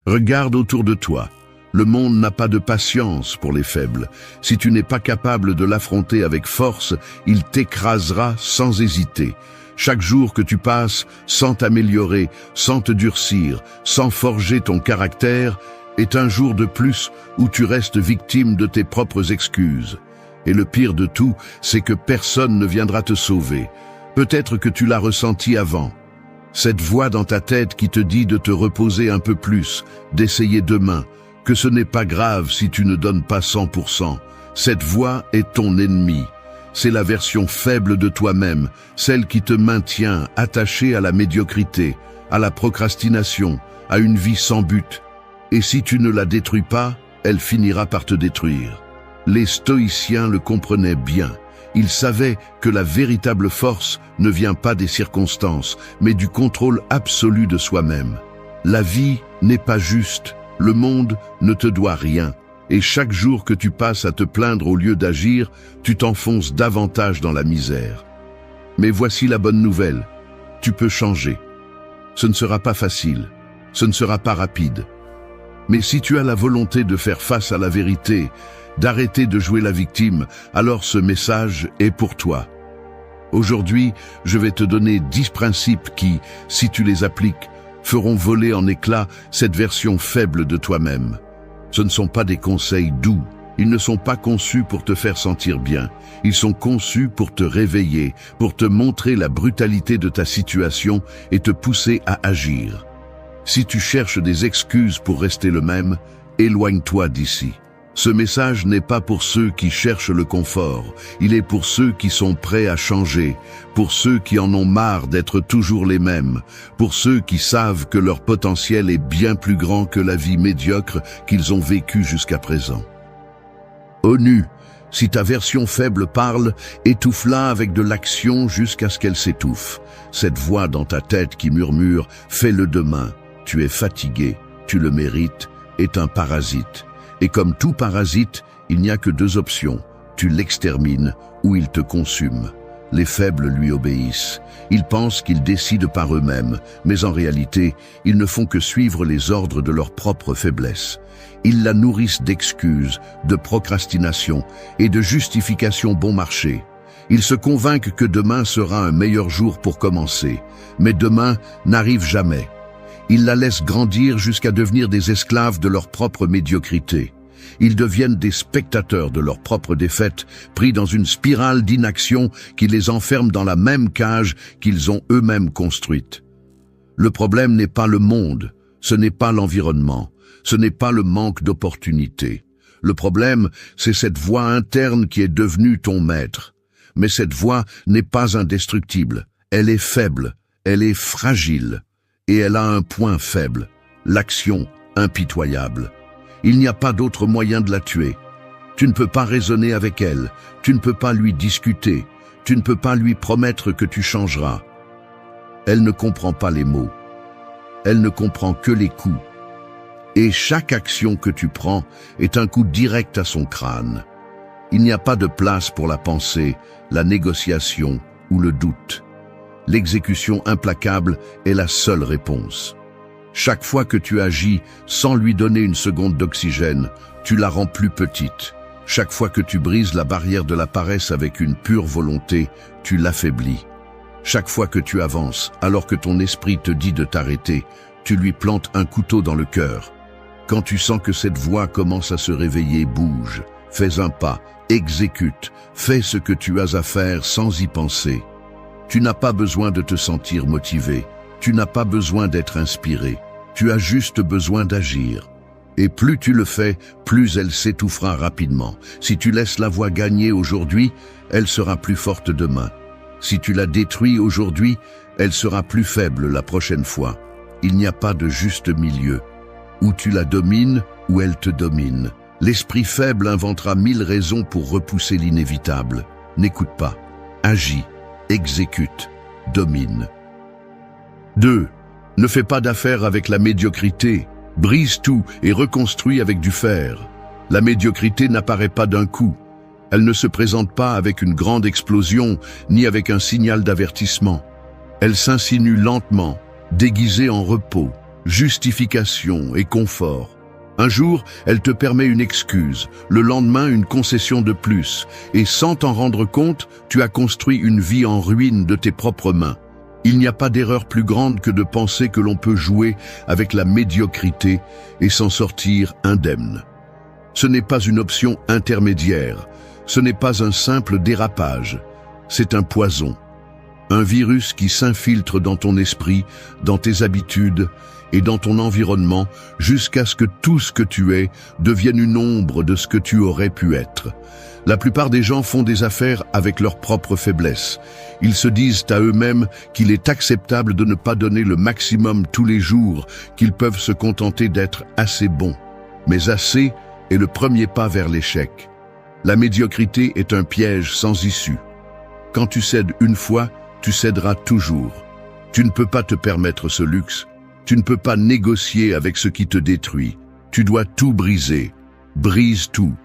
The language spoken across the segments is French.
Regarde autour de toi. Le monde n'a pas de patience pour les faibles. Si tu n'es pas capable de l'affronter avec force, il t'écrasera sans hésiter. Chaque jour que tu passes sans t'améliorer, sans te durcir, sans forger ton caractère, est un jour de plus où tu restes victime de tes propres excuses. Et le pire de tout, c'est que personne ne viendra te sauver. Peut-être que tu l'as ressenti avant. Cette voix dans ta tête qui te dit de te reposer un peu plus, d'essayer demain, que ce n'est pas grave si tu ne donnes pas 100%. Cette voix est ton ennemi. C'est la version faible de toi-même, celle qui te maintient attaché à la médiocrité, à la procrastination, à une vie sans but. Et si tu ne la détruis pas, elle finira par te détruire. Les stoïciens le comprenaient bien. Ils savaient que la véritable force ne vient pas des circonstances, mais du contrôle absolu de soi-même. La vie n'est pas juste, le monde ne te doit rien, et chaque jour que tu passes à te plaindre au lieu d'agir, tu t'enfonces davantage dans la misère. Mais voici la bonne nouvelle, tu peux changer. Ce ne sera pas facile, ce ne sera pas rapide. Mais si tu as la volonté de faire face à la vérité, d'arrêter de jouer la victime, alors ce message est pour toi. Aujourd'hui, je vais te donner 10 principes qui, si tu les appliques, feront voler en éclats cette version faible de toi-même. Ce ne sont pas des conseils doux, ils ne sont pas conçus pour te faire sentir bien, ils sont conçus pour te réveiller, pour te montrer la brutalité de ta situation et te pousser à agir. Si tu cherches des excuses pour rester le même, éloigne-toi d'ici. Ce message n'est pas pour ceux qui cherchent le confort, il est pour ceux qui sont prêts à changer, pour ceux qui en ont marre d'être toujours les mêmes, pour ceux qui savent que leur potentiel est bien plus grand que la vie médiocre qu'ils ont vécue jusqu'à présent. ONU, si ta version faible parle, étouffe-la avec de l'action jusqu'à ce qu'elle s'étouffe. Cette voix dans ta tête qui murmure « fais-le demain », tu es fatigué, tu le mérites, est un parasite. Et comme tout parasite, il n'y a que 2 options. Tu l'extermines ou il te consume. Les faibles lui obéissent. Ils pensent qu'ils décident par eux-mêmes, mais en réalité, ils ne font que suivre les ordres de leur propre faiblesse. Ils la nourrissent d'excuses, de procrastination et de justifications bon marché. Ils se convainquent que demain sera un meilleur jour pour commencer, mais demain n'arrive jamais. Ils la laissent grandir jusqu'à devenir des esclaves de leur propre médiocrité. Ils deviennent des spectateurs de leur propre défaite, pris dans une spirale d'inaction qui les enferme dans la même cage qu'ils ont eux-mêmes construite. Le problème n'est pas le monde, ce n'est pas l'environnement, ce n'est pas le manque d'opportunités. Le problème, c'est cette voix interne qui est devenue ton maître. Mais cette voix n'est pas indestructible, elle est faible, elle est fragile. Et elle a un point faible, l'action impitoyable. Il n'y a pas d'autre moyen de la tuer. Tu ne peux pas raisonner avec elle, tu ne peux pas lui discuter, tu ne peux pas lui promettre que tu changeras. Elle ne comprend pas les mots, elle ne comprend que les coups. Et chaque action que tu prends est un coup direct à son crâne. Il n'y a pas de place pour la pensée, la négociation ou le doute. L'exécution implacable est la seule réponse. Chaque fois que tu agis sans lui donner une seconde d'oxygène, tu la rends plus petite. Chaque fois que tu brises la barrière de la paresse avec une pure volonté, tu l'affaiblis. Chaque fois que tu avances, alors que ton esprit te dit de t'arrêter, tu lui plantes un couteau dans le cœur. Quand tu sens que cette voix commence à se réveiller, bouge, fais un pas, exécute, fais ce que tu as à faire sans y penser. Tu n'as pas besoin de te sentir motivé, tu n'as pas besoin d'être inspiré, tu as juste besoin d'agir. Et plus tu le fais, plus elle s'étouffera rapidement. Si tu laisses la voix gagner aujourd'hui, elle sera plus forte demain. Si tu la détruis aujourd'hui, elle sera plus faible la prochaine fois. Il n'y a pas de juste milieu. Ou tu la domines, ou elle te domine. L'esprit faible inventera 1000 raisons pour repousser l'inévitable. N'écoute pas, agis. Exécute, domine. 2. Ne fais pas d'affaires avec la médiocrité. Brise tout et reconstruis avec du fer. La médiocrité n'apparaît pas d'un coup. Elle ne se présente pas avec une grande explosion, ni avec un signal d'avertissement. Elle s'insinue lentement, déguisée en repos. justification et confort. Un jour, elle te permet une excuse, le lendemain une concession de plus, et sans t'en rendre compte, tu as construit une vie en ruine de tes propres mains. Il n'y a pas d'erreur plus grande que de penser que l'on peut jouer avec la médiocrité et s'en sortir indemne. Ce n'est pas une option intermédiaire, ce n'est pas un simple dérapage, c'est un poison. Un virus qui s'infiltre dans ton esprit, dans tes habitudes et dans ton environnement jusqu'à ce que tout ce que tu es devienne une ombre de ce que tu aurais pu être. La plupart des gens font des affaires avec leurs propres faiblesses. Ils se disent à eux-mêmes qu'il est acceptable de ne pas donner le maximum tous les jours, qu'ils peuvent se contenter d'être assez bons. Mais assez est le premier pas vers l'échec. La médiocrité est un piège sans issue. Quand tu cèdes une fois, tu céderas toujours. Tu ne peux pas te permettre ce luxe. Tu ne peux pas négocier avec ce qui te détruit. Tu dois tout briser. Brise tout.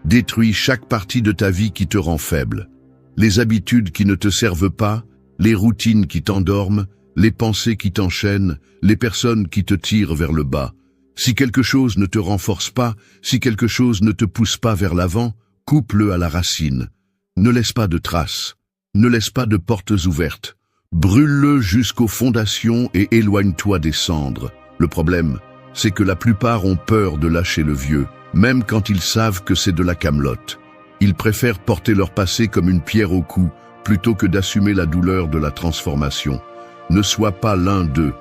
Détruis chaque partie de ta vie qui te rend faible. Les habitudes qui ne te servent pas, les routines qui t'endorment, les pensées qui t'enchaînent, les personnes qui te tirent vers le bas. Si quelque chose ne te renforce pas, si quelque chose ne te pousse pas vers l'avant, coupe-le à la racine. Ne laisse pas de traces. Ne laisse pas de portes ouvertes. Brûle-le jusqu'aux fondations et éloigne-toi des cendres. Le problème, c'est que la plupart ont peur de lâcher le vieux, même quand ils savent que c'est de la camelote. Ils préfèrent porter leur passé comme une pierre au cou, plutôt que d'assumer la douleur de la transformation. Ne sois pas l'un d'eux.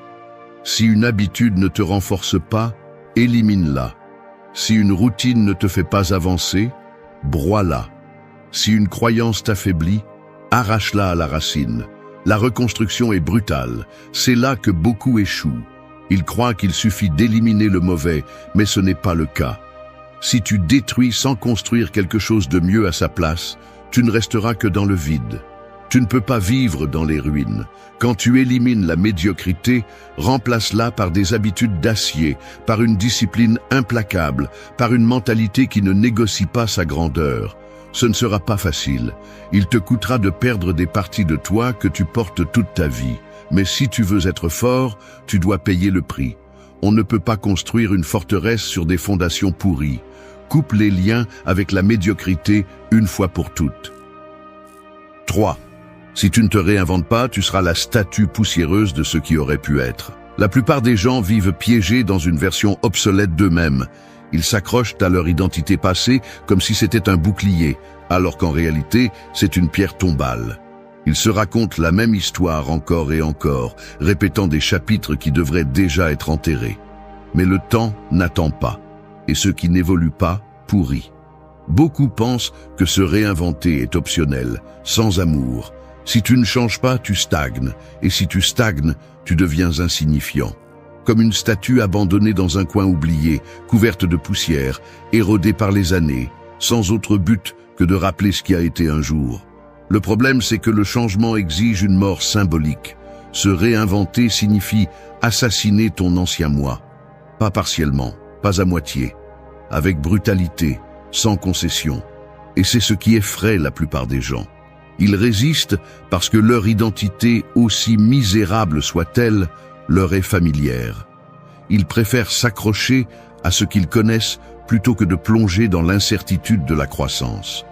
Si une habitude ne te renforce pas, élimine-la. Si une routine ne te fait pas avancer, broie-la. Si une croyance t'affaiblit, arrache-la à la racine. La reconstruction est brutale. C'est là que beaucoup échouent. Ils croient qu'il suffit d'éliminer le mauvais, mais ce n'est pas le cas. Si tu détruis sans construire quelque chose de mieux à sa place, tu ne resteras que dans le vide. Tu ne peux pas vivre dans les ruines. Quand tu élimines la médiocrité, remplace-la par des habitudes d'acier, par une discipline implacable, par une mentalité qui ne négocie pas sa grandeur. Ce ne sera pas facile. Il te coûtera de perdre des parties de toi que tu portes toute ta vie. Mais si tu veux être fort, tu dois payer le prix. On ne peut pas construire une forteresse sur des fondations pourries. Coupe les liens avec la médiocrité une fois pour toutes. 3. Si tu ne te réinventes pas, tu seras la statue poussiéreuse de ce qui aurait pu être. La plupart des gens vivent piégés dans une version obsolète d'eux-mêmes. Ils s'accrochent à leur identité passée comme si c'était un bouclier, alors qu'en réalité, c'est une pierre tombale. Ils se racontent la même histoire encore et encore, répétant des chapitres qui devraient déjà être enterrés. Mais le temps n'attend pas, et ce qui n'évolue pas pourrit. Beaucoup pensent que se réinventer est optionnel, sans amour. Si tu ne changes pas, tu stagnes, et si tu stagnes, tu deviens insignifiant. Comme une statue abandonnée dans un coin oublié, couverte de poussière, érodée par les années, sans autre but que de rappeler ce qui a été un jour. Le problème, c'est que le changement exige une mort symbolique. Se réinventer signifie assassiner ton ancien moi. Pas partiellement, pas à moitié, avec brutalité, sans concession. Et c'est ce qui effraie la plupart des gens. Ils résistent parce que leur identité, aussi misérable soit-elle, leur est familière. Ils préfèrent s'accrocher à ce qu'ils connaissent plutôt que de plonger dans l'incertitude de la croissance.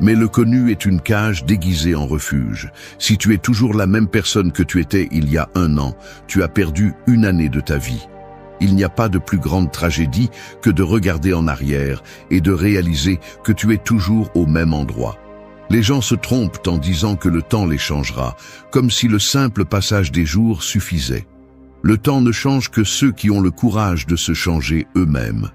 Mais le connu est une cage déguisée en refuge. Si tu es toujours la même personne que tu étais il y a 1 an, tu as perdu 1 année de ta vie. Il n'y a pas de plus grande tragédie que de regarder en arrière et de réaliser que tu es toujours au même endroit. Les gens se trompent en disant que le temps les changera, comme si le simple passage des jours suffisait. Le temps ne change que ceux qui ont le courage de se changer eux-mêmes.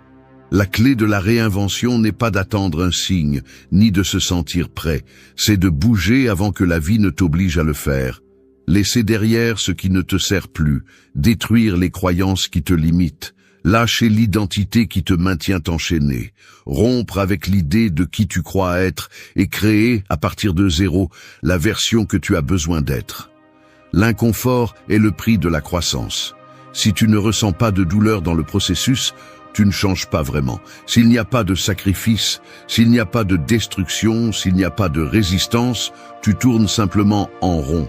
La clé de la réinvention n'est pas d'attendre un signe, ni de se sentir prêt, c'est de bouger avant que la vie ne t'oblige à le faire. Laisser derrière ce qui ne te sert plus, détruire les croyances qui te limitent, lâcher l'identité qui te maintient enchaîné, rompre avec l'idée de qui tu crois être et créer, à partir de zéro, la version que tu as besoin d'être. L'inconfort est le prix de la croissance. Si tu ne ressens pas de douleur dans le processus, tu ne changes pas vraiment. S'il n'y a pas de sacrifice, s'il n'y a pas de destruction, s'il n'y a pas de résistance, tu tournes simplement en rond.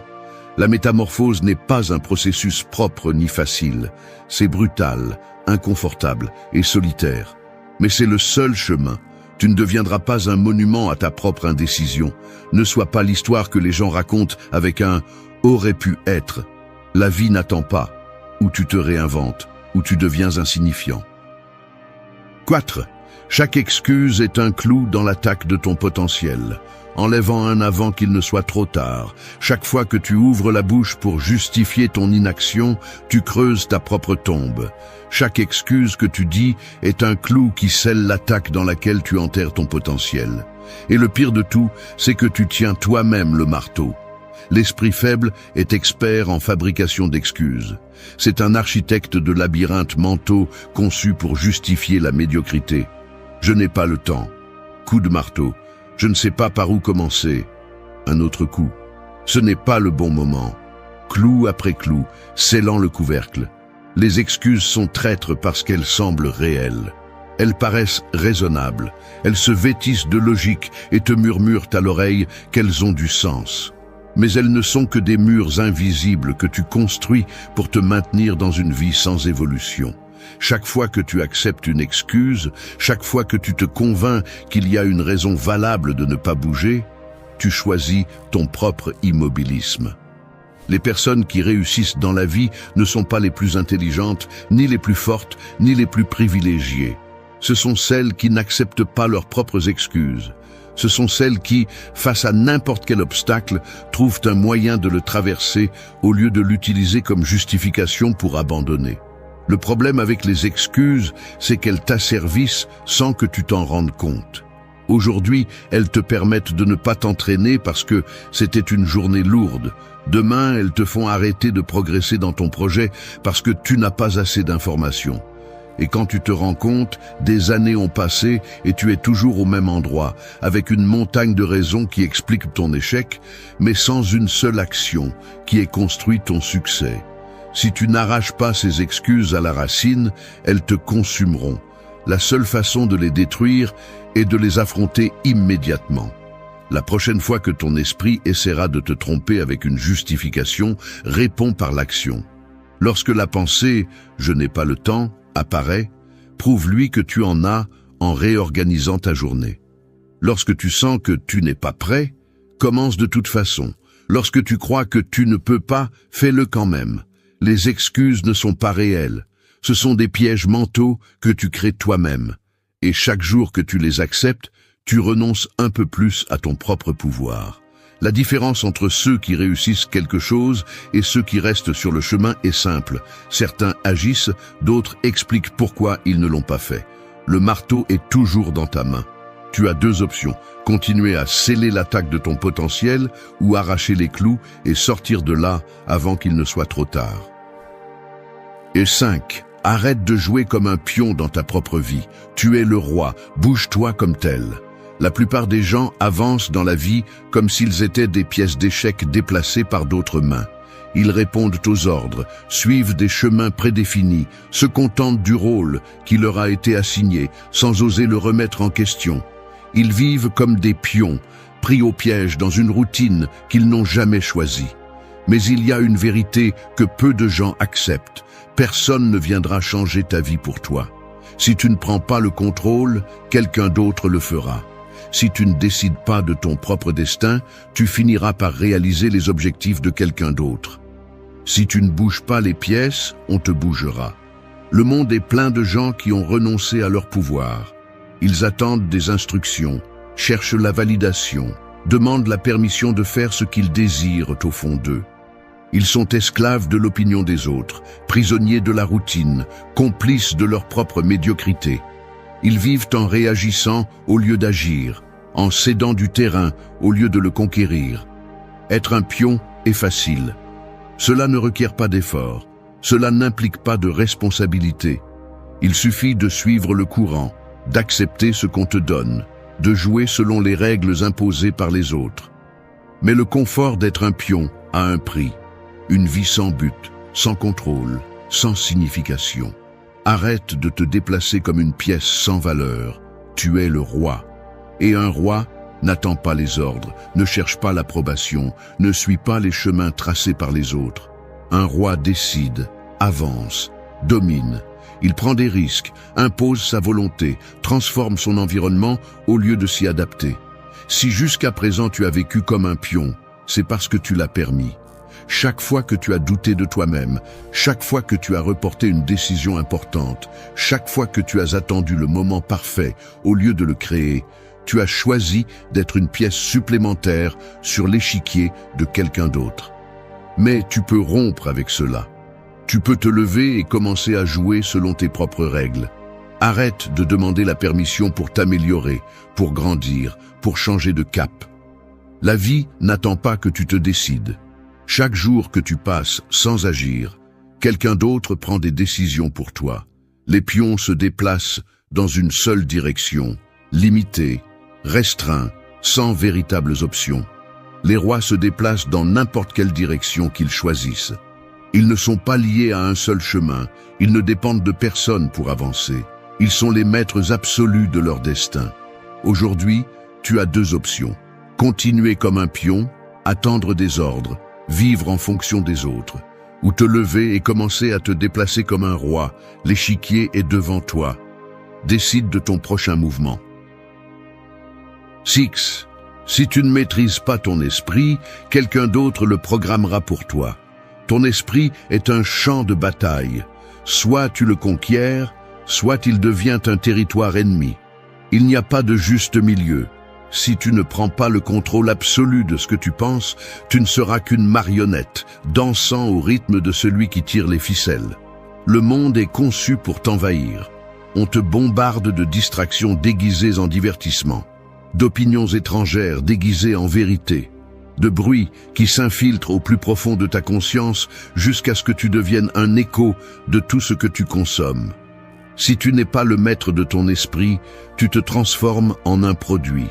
La métamorphose n'est pas un processus propre ni facile. C'est brutal, inconfortable et solitaire. Mais c'est le seul chemin. Tu ne deviendras pas un monument à ta propre indécision. Ne sois pas l'histoire que les gens racontent avec un « aurait pu être ». La vie n'attend pas. Ou tu te réinventes, ou tu deviens insignifiant. 4. Chaque excuse est un clou dans l'attaque de ton potentiel, enlevant un avant qu'il ne soit trop tard. Chaque fois que tu ouvres la bouche pour justifier ton inaction, tu creuses ta propre tombe. Chaque excuse que tu dis est un clou qui scelle l'attaque dans laquelle tu enterres ton potentiel. Et le pire de tout, c'est que tu tiens toi-même le marteau. L'esprit faible est expert en fabrication d'excuses. C'est un architecte de labyrinthes mentaux conçu pour justifier la médiocrité. Je n'ai pas le temps. Coup de marteau. Je ne sais pas par où commencer. Un autre coup. Ce n'est pas le bon moment. Clou après clou, scellant le couvercle. Les excuses sont traîtres parce qu'elles semblent réelles. Elles paraissent raisonnables. Elles se vêtissent de logique et te murmurent à l'oreille qu'elles ont du sens. Mais elles ne sont que des murs invisibles que tu construis pour te maintenir dans une vie sans évolution. Chaque fois que tu acceptes une excuse, chaque fois que tu te convaincs qu'il y a une raison valable de ne pas bouger, tu choisis ton propre immobilisme. Les personnes qui réussissent dans la vie ne sont pas les plus intelligentes, ni les plus fortes, ni les plus privilégiées. Ce sont celles qui n'acceptent pas leurs propres excuses. Ce sont celles qui, face à n'importe quel obstacle, trouvent un moyen de le traverser au lieu de l'utiliser comme justification pour abandonner. Le problème avec les excuses, c'est qu'elles t'asservissent sans que tu t'en rendes compte. Aujourd'hui, elles te permettent de ne pas t'entraîner parce que c'était une journée lourde. Demain, elles te font arrêter de progresser dans ton projet parce que tu n'as pas assez d'informations. Et quand tu te rends compte, des années ont passé et tu es toujours au même endroit, avec une montagne de raisons qui expliquent ton échec, mais sans une seule action qui ait construit ton succès. Si tu n'arraches pas ces excuses à la racine, elles te consumeront. La seule façon de les détruire est de les affronter immédiatement. La prochaine fois que ton esprit essaiera de te tromper avec une justification, réponds par l'action. Lorsque la pensée « je n'ai pas le temps » apparaît, prouve-lui que tu en as en réorganisant ta journée. Lorsque tu sens que tu n'es pas prêt, commence de toute façon. Lorsque tu crois que tu ne peux pas, fais-le quand même. Les excuses ne sont pas réelles. Ce sont des pièges mentaux que tu crées toi-même. Et chaque jour que tu les acceptes, tu renonces un peu plus à ton propre pouvoir. La différence entre ceux qui réussissent quelque chose et ceux qui restent sur le chemin est simple. Certains agissent, d'autres expliquent pourquoi ils ne l'ont pas fait. Le marteau est toujours dans ta main. Tu as deux options, continuer à sceller l'attaque de ton potentiel ou arracher les clous et sortir de là avant qu'il ne soit trop tard. Et 5. Arrête de jouer comme un pion dans ta propre vie. Tu es le roi, bouge-toi comme tel. La plupart des gens avancent dans la vie comme s'ils étaient des pièces d'échecs déplacées par d'autres mains. Ils répondent aux ordres, suivent des chemins prédéfinis, se contentent du rôle qui leur a été assigné, sans oser le remettre en question. Ils vivent comme des pions, pris au piège dans une routine qu'ils n'ont jamais choisie. Mais il y a une vérité que peu de gens acceptent. Personne ne viendra changer ta vie pour toi. Si tu ne prends pas le contrôle, quelqu'un d'autre le fera. Si tu ne décides pas de ton propre destin, tu finiras par réaliser les objectifs de quelqu'un d'autre. Si tu ne bouges pas les pièces, on te bougera. Le monde est plein de gens qui ont renoncé à leur pouvoir. Ils attendent des instructions, cherchent la validation, demandent la permission de faire ce qu'ils désirent au fond d'eux. Ils sont esclaves de l'opinion des autres, prisonniers de la routine, complices de leur propre médiocrité. Ils vivent en réagissant au lieu d'agir, en cédant du terrain au lieu de le conquérir. Être un pion est facile. Cela ne requiert pas d'effort. Cela n'implique pas de responsabilité. Il suffit de suivre le courant, d'accepter ce qu'on te donne, de jouer selon les règles imposées par les autres. Mais le confort d'être un pion a un prix. Une vie sans but, sans contrôle, sans signification. Arrête de te déplacer comme une pièce sans valeur. Tu es le roi. Et un roi, N'attends pas les ordres, ne cherche pas l'approbation, ne suis pas les chemins tracés par les autres. Un roi décide, avance, domine. Il prend des risques, impose sa volonté, transforme son environnement au lieu de s'y adapter. Si jusqu'à présent tu as vécu comme un pion, c'est parce que tu l'as permis. Chaque fois que tu as douté de toi-même, chaque fois que tu as reporté une décision importante, chaque fois que tu as attendu le moment parfait au lieu de le créer, tu as choisi d'être une pièce supplémentaire sur l'échiquier de quelqu'un d'autre. Mais tu peux rompre avec cela. Tu peux te lever et commencer à jouer selon tes propres règles. Arrête de demander la permission pour t'améliorer, pour grandir, pour changer de cap. La vie n'attend pas que tu te décides. Chaque jour que tu passes sans agir, quelqu'un d'autre prend des décisions pour toi. Les pions se déplacent dans une seule direction, limitée, restreinte, sans véritables options. Les rois se déplacent dans n'importe quelle direction qu'ils choisissent. Ils ne sont pas liés à un seul chemin, ils ne dépendent de personne pour avancer. Ils sont les maîtres absolus de leur destin. Aujourd'hui, tu as deux options. Continuer comme un pion, attendre des ordres, vivre en fonction des autres. Ou te lever et commencer à te déplacer comme un roi, l'échiquier est devant toi. Décide de ton prochain mouvement. 6. Si tu ne maîtrises pas ton esprit, quelqu'un d'autre le programmera pour toi. Ton esprit est un champ de bataille. Soit tu le conquiers, soit il devient un territoire ennemi. Il n'y a pas de juste milieu. Si tu ne prends pas le contrôle absolu de ce que tu penses, tu ne seras qu'une marionnette, dansant au rythme de celui qui tire les ficelles. Le monde est conçu pour t'envahir. On te bombarde de distractions déguisées en divertissement, d'opinions étrangères déguisées en vérité, de bruits qui s'infiltrent au plus profond de ta conscience jusqu'à ce que tu deviennes un écho de tout ce que tu consommes. Si tu n'es pas le maître de ton esprit, tu te transformes en un produit.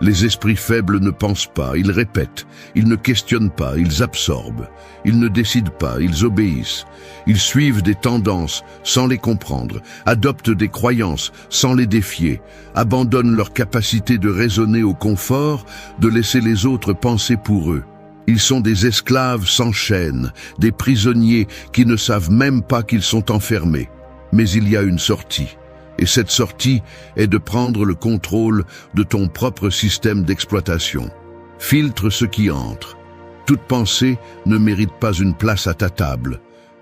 Les esprits faibles ne pensent pas, ils répètent, ils ne questionnent pas, ils absorbent, ils ne décident pas, ils obéissent. Ils suivent des tendances sans les comprendre, adoptent des croyances sans les défier, abandonnent leur capacité de raisonner au confort, de laisser les autres penser pour eux. Ils sont des esclaves sans chaîne, des prisonniers qui ne savent même pas qu'ils sont enfermés. Mais il y a une sortie. Et cette sortie est de prendre le contrôle de ton propre système d'exploitation. Filtre ce qui entre. Toute pensée ne mérite pas une place à ta table.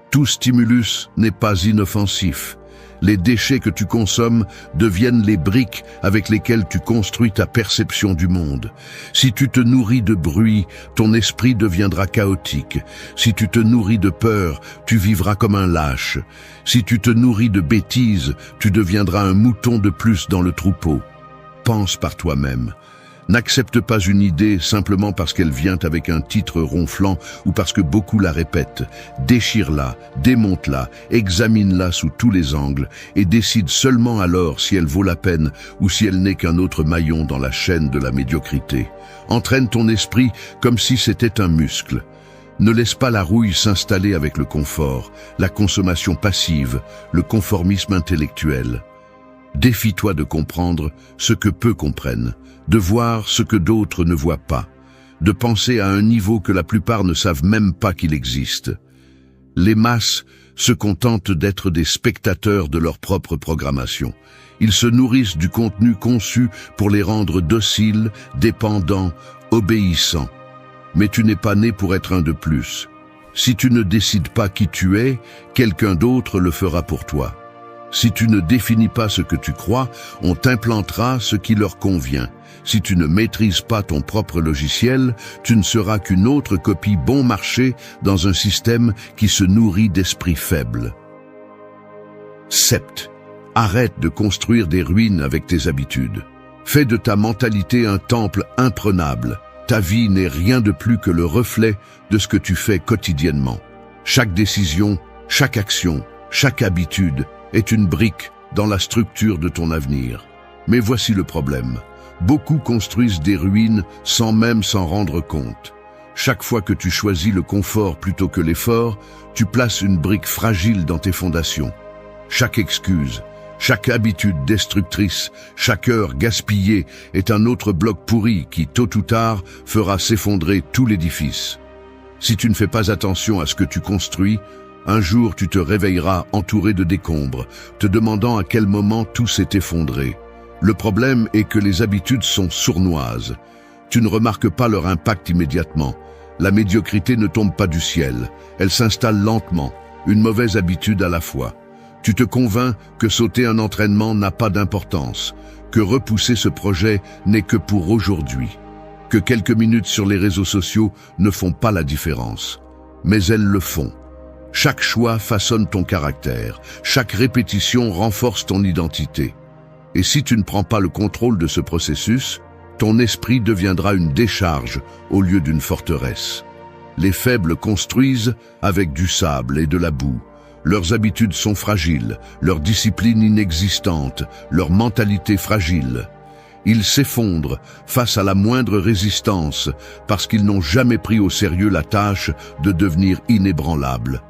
Tout stimulus n'est pas inoffensif. Les déchets que tu consommes deviennent les briques avec lesquelles tu construis ta perception du monde. Si tu te nourris de bruit, ton esprit deviendra chaotique. Si tu te nourris de peur, tu vivras comme un lâche. Si tu te nourris de bêtises, tu deviendras un mouton de plus dans le troupeau. Pense par toi-même. N'accepte pas une idée simplement parce qu'elle vient avec un titre ronflant ou parce que beaucoup la répètent. Déchire-la, démonte-la, examine-la sous tous les angles et décide seulement alors si elle vaut la peine ou si elle n'est qu'un autre maillon dans la chaîne de la médiocrité. Entraîne ton esprit comme si c'était un muscle. Ne laisse pas la rouille s'installer avec le confort, la consommation passive, le conformisme intellectuel. Défie-toi de comprendre ce que peu comprennent, de voir ce que d'autres ne voient pas, de penser à un niveau que la plupart ne savent même pas qu'il existe. Les masses se contentent d'être des spectateurs de leur propre programmation. Ils se nourrissent du contenu conçu pour les rendre dociles, dépendants, obéissants. Mais tu n'es pas né pour être un de plus. Si tu ne décides pas qui tu es, quelqu'un d'autre le fera pour toi. Si tu ne définis pas ce que tu crois, on t'implantera ce qui leur convient. Si tu ne maîtrises pas ton propre logiciel, tu ne seras qu'une autre copie bon marché dans un système qui se nourrit d'esprits faibles. 7. Arrête de construire des ruines avec tes habitudes. Fais de ta mentalité un temple imprenable. Ta vie n'est rien de plus que le reflet de ce que tu fais quotidiennement. Chaque décision, chaque action, chaque habitude est une brique dans la structure de ton avenir. Mais voici le problème. Beaucoup construisent des ruines sans même s'en rendre compte. Chaque fois que tu choisis le confort plutôt que l'effort, tu places une brique fragile dans tes fondations. Chaque excuse, Chaque habitude destructrice, chaque heure gaspillée est un autre bloc pourri qui, tôt ou tard, fera s'effondrer tout l'édifice. Si tu ne fais pas attention à ce que tu construis, un jour tu te réveilleras entouré de décombres, te demandant à quel moment tout s'est effondré. Le problème est que les habitudes sont sournoises. Tu ne remarques pas leur impact immédiatement. La médiocrité ne tombe pas du ciel, elle s'installe lentement, une mauvaise habitude à la fois. Tu te convaincs que sauter un entraînement n'a pas d'importance, que repousser ce projet n'est que pour aujourd'hui, que quelques minutes sur les réseaux sociaux ne font pas la différence. Mais elles le font. Chaque choix façonne ton caractère, chaque répétition renforce ton identité. Et si tu ne prends pas le contrôle de ce processus, ton esprit deviendra une décharge au lieu d'une forteresse. Les faibles construisent avec du sable et de la boue. Leurs habitudes sont fragiles, leur discipline inexistante, leur mentalité fragile. Ils s'effondrent face à la moindre résistance parce qu'ils n'ont jamais pris au sérieux la tâche de devenir inébranlables.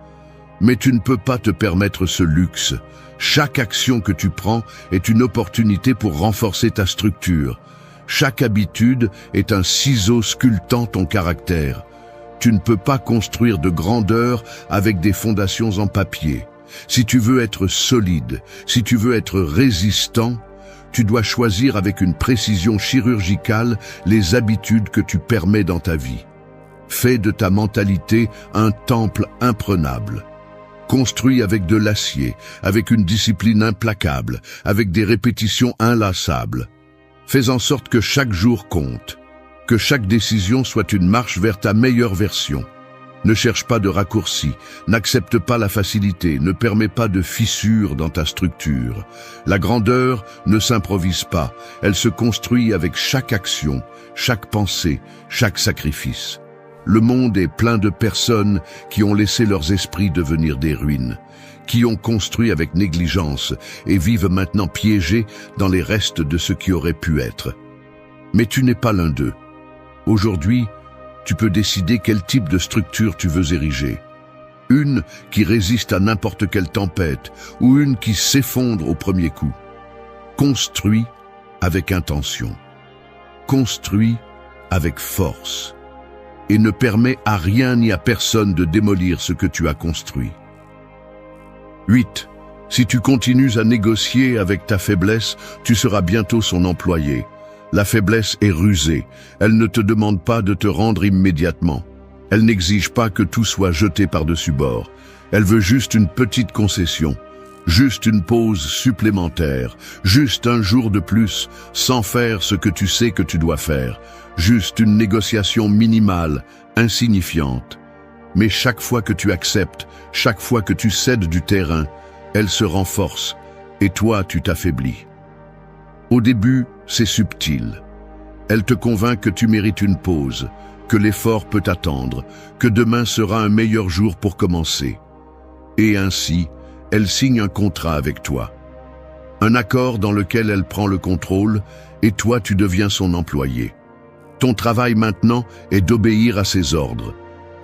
Mais tu ne peux pas te permettre ce luxe. Chaque action que tu prends est une opportunité pour renforcer ta structure. Chaque habitude est un ciseau sculptant ton caractère. Tu ne peux pas construire de grandeur avec des fondations en papier. Si tu veux être solide, si tu veux être résistant, tu dois choisir avec une précision chirurgicale les habitudes que tu permets dans ta vie. Fais de ta mentalité un temple imprenable. Construis avec de l'acier, avec une discipline implacable, avec des répétitions inlassables. Fais en sorte que chaque jour compte, que chaque décision soit une marche vers ta meilleure version. Ne cherche pas de raccourcis, n'accepte pas la facilité, ne permets pas de fissures dans ta structure. La grandeur ne s'improvise pas, elle se construit avec chaque action, chaque pensée, chaque sacrifice. Le monde est plein de personnes qui ont laissé leurs esprits devenir des ruines, qui ont construit avec négligence et vivent maintenant piégés dans les restes de ce qui aurait pu être. Mais tu n'es pas l'un d'eux. Aujourd'hui, tu peux décider quel type de structure tu veux ériger. Une qui résiste à n'importe quelle tempête ou une qui s'effondre au premier coup. Construis avec intention. Construis avec force. Et ne permets à rien ni à personne de démolir ce que tu as construit. 8. Si tu continues à négocier avec ta faiblesse, tu seras bientôt son employé. La faiblesse est rusée, elle ne te demande pas de te rendre immédiatement. Elle n'exige pas que tout soit jeté par-dessus bord. Elle veut juste une petite concession, juste une pause supplémentaire, juste un jour de plus, sans faire ce que tu sais que tu dois faire, juste une négociation minimale, insignifiante. Mais chaque fois que tu acceptes, chaque fois que tu cèdes du terrain, elle se renforce, et toi tu t'affaiblis. Au début, c'est subtil. Elle te convainc que tu mérites une pause, que l'effort peut attendre, que demain sera un meilleur jour pour commencer. Et ainsi, elle signe un contrat avec toi. Un accord dans lequel elle prend le contrôle, et toi tu deviens son employé. Ton travail maintenant est d'obéir à ses ordres.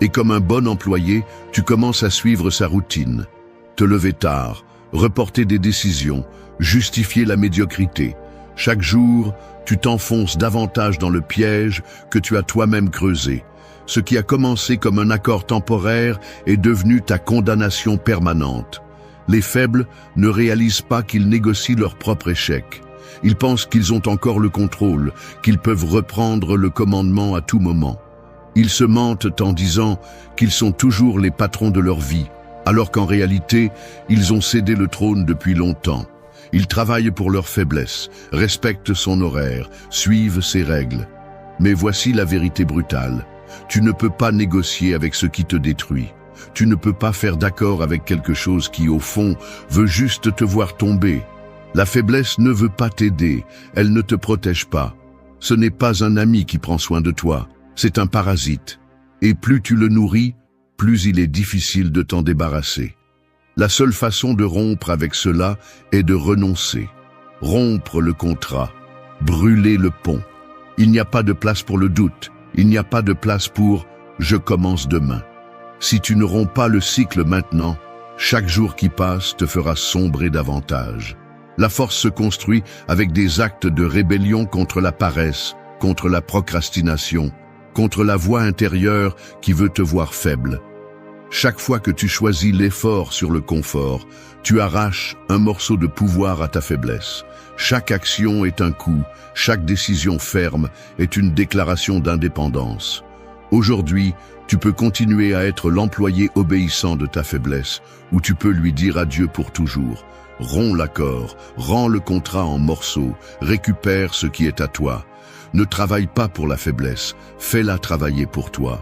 Et comme un bon employé, tu commences à suivre sa routine. Te lever tard, reporter des décisions, justifier la médiocrité. Chaque jour, tu t'enfonces davantage dans le piège que tu as toi-même creusé. Ce qui a commencé comme un accord temporaire est devenu ta condamnation permanente. Les faibles ne réalisent pas qu'ils négocient leur propre échec. Ils pensent qu'ils ont encore le contrôle, qu'ils peuvent reprendre le commandement à tout moment. Ils se mentent en disant qu'ils sont toujours les patrons de leur vie, alors qu'en réalité, ils ont cédé le trône depuis longtemps. Ils travaillent pour leur faiblesse, respectent son horaire, suivent ses règles. Mais voici la vérité brutale. Tu ne peux pas négocier avec ce qui te détruit. Tu ne peux pas faire d'accord avec quelque chose qui, au fond, veut juste te voir tomber. La faiblesse ne veut pas t'aider, elle ne te protège pas. Ce n'est pas un ami qui prend soin de toi, c'est un parasite. Et plus tu le nourris, plus il est difficile de t'en débarrasser. La seule façon de rompre avec cela est de renoncer. Rompre le contrat, brûler le pont. Il n'y a pas de place pour le doute, il n'y a pas de place pour « je commence demain ». Si tu ne romps pas le cycle maintenant, chaque jour qui passe te fera sombrer davantage. La force se construit avec des actes de rébellion contre la paresse, contre la procrastination, contre la voix intérieure qui veut te voir faible. Chaque fois que tu choisis l'effort sur le confort, tu arraches un morceau de pouvoir à ta faiblesse. Chaque action est un coup, chaque décision ferme est une déclaration d'indépendance. Aujourd'hui, tu peux continuer à être l'employé obéissant de ta faiblesse, ou tu peux lui dire adieu pour toujours. Romps l'accord, rends le contrat en morceaux, récupère ce qui est à toi. Ne travaille pas pour la faiblesse, fais-la travailler pour toi.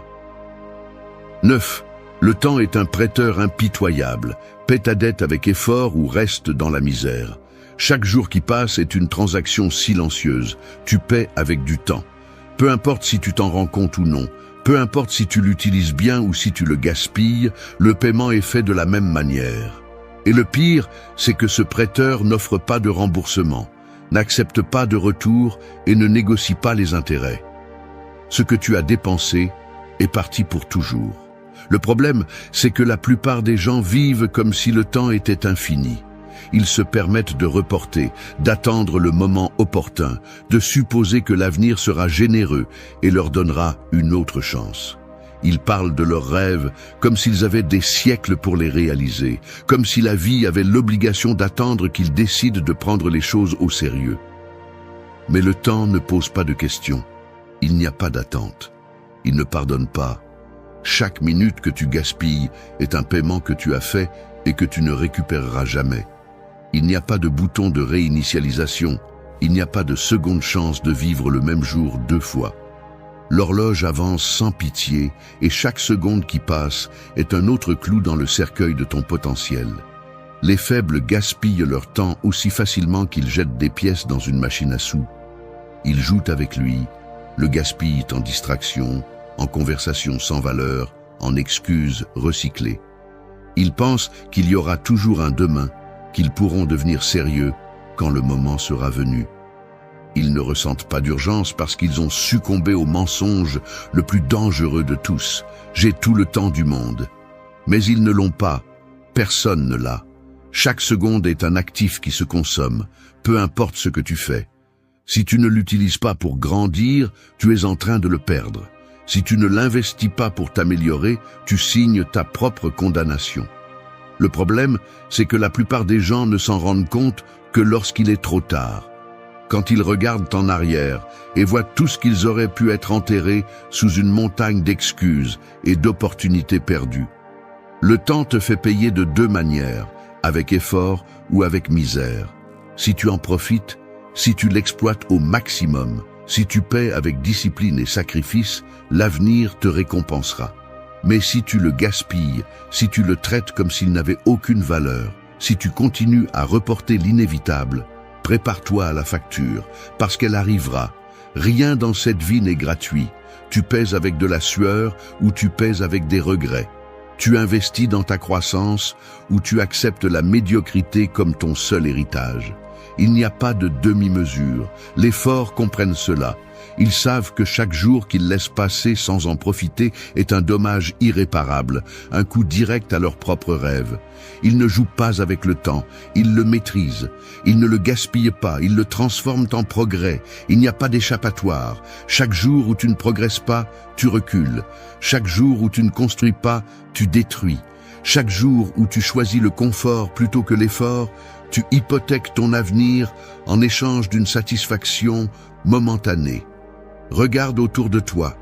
9. Le temps est un prêteur impitoyable. Paie ta dette avec effort ou reste dans la misère. Chaque jour qui passe est une transaction silencieuse. Tu paies avec du temps. Peu importe si tu t'en rends compte ou non, peu importe si tu l'utilises bien ou si tu le gaspilles, le paiement est fait de la même manière. Et le pire, c'est que ce prêteur n'offre pas de remboursement, n'accepte pas de retour et ne négocie pas les intérêts. Ce que tu as dépensé est parti pour toujours. Le problème, c'est que la plupart des gens vivent comme si le temps était infini. Ils se permettent de reporter, d'attendre le moment opportun, de supposer que l'avenir sera généreux et leur donnera une autre chance. Ils parlent de leurs rêves comme s'ils avaient des siècles pour les réaliser, comme si la vie avait l'obligation d'attendre qu'ils décident de prendre les choses au sérieux. Mais le temps ne pose pas de questions. Il n'y a pas d'attente. Il ne pardonne pas. Chaque minute que tu gaspilles est un paiement que tu as fait et que tu ne récupéreras jamais. Il n'y a pas de bouton de réinitialisation. Il n'y a pas de seconde chance de vivre le même jour 2 fois. L'horloge avance sans pitié et chaque seconde qui passe est un autre clou dans le cercueil de ton potentiel. Les faibles gaspillent leur temps aussi facilement qu'ils jettent des pièces dans une machine à sous. Ils jouent avec lui, le gaspillent en distraction, en conversation sans valeur, en excuses recyclées. Ils pensent qu'il y aura toujours un demain, qu'ils pourront devenir sérieux quand le moment sera venu. Ils ne ressentent pas d'urgence parce qu'ils ont succombé au mensonge le plus dangereux de tous. J'ai tout le temps du monde. Mais ils ne l'ont pas. Personne ne l'a. Chaque seconde est un actif qui se consomme, peu importe ce que tu fais. Si tu ne l'utilises pas pour grandir, tu es en train de le perdre. Si tu ne l'investis pas pour t'améliorer, tu signes ta propre condamnation. Le problème, c'est que la plupart des gens ne s'en rendent compte que lorsqu'il est trop tard. Quand ils regardent en arrière et voient tout ce qu'ils auraient pu être enterrés sous une montagne d'excuses et d'opportunités perdues. Le temps te fait payer de 2 manières, avec effort ou avec misère. Si tu en profites, si tu l'exploites au maximum, si tu paies avec discipline et sacrifice, l'avenir te récompensera. Mais si tu le gaspilles, si tu le traites comme s'il n'avait aucune valeur, si tu continues à reporter l'inévitable, prépare-toi à la facture, parce qu'elle arrivera. Rien dans cette vie n'est gratuit. Tu pèses avec de la sueur ou tu pèses avec des regrets. Tu investis dans ta croissance ou tu acceptes la médiocrité comme ton seul héritage. Il n'y a pas de demi-mesure. Les forts comprennent cela. Ils savent que chaque jour qu'ils laissent passer sans en profiter est un dommage irréparable, un coup direct à leurs propres rêves. Ils ne jouent pas avec le temps, ils le maîtrisent. Ils ne le gaspillent pas, ils le transforment en progrès. Il n'y a pas d'échappatoire. Chaque jour où tu ne progresses pas, tu recules. Chaque jour où tu ne construis pas, tu détruis. Chaque jour où tu choisis le confort plutôt que l'effort, tu hypothèques ton avenir en échange d'une satisfaction momentanée. Regarde autour de toi.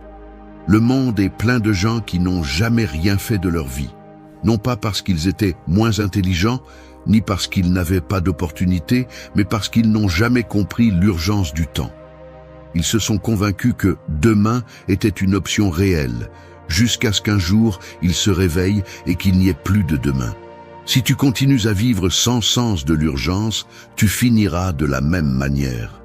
Le monde est plein de gens qui n'ont jamais rien fait de leur vie. Non pas parce qu'ils étaient moins intelligents, ni parce qu'ils n'avaient pas d'opportunité, mais parce qu'ils n'ont jamais compris l'urgence du temps. Ils se sont convaincus que demain était une option réelle, jusqu'à ce qu'un jour ils se réveillent et qu'il n'y ait plus de demain. Si tu continues à vivre sans sens de l'urgence, tu finiras de la même manière.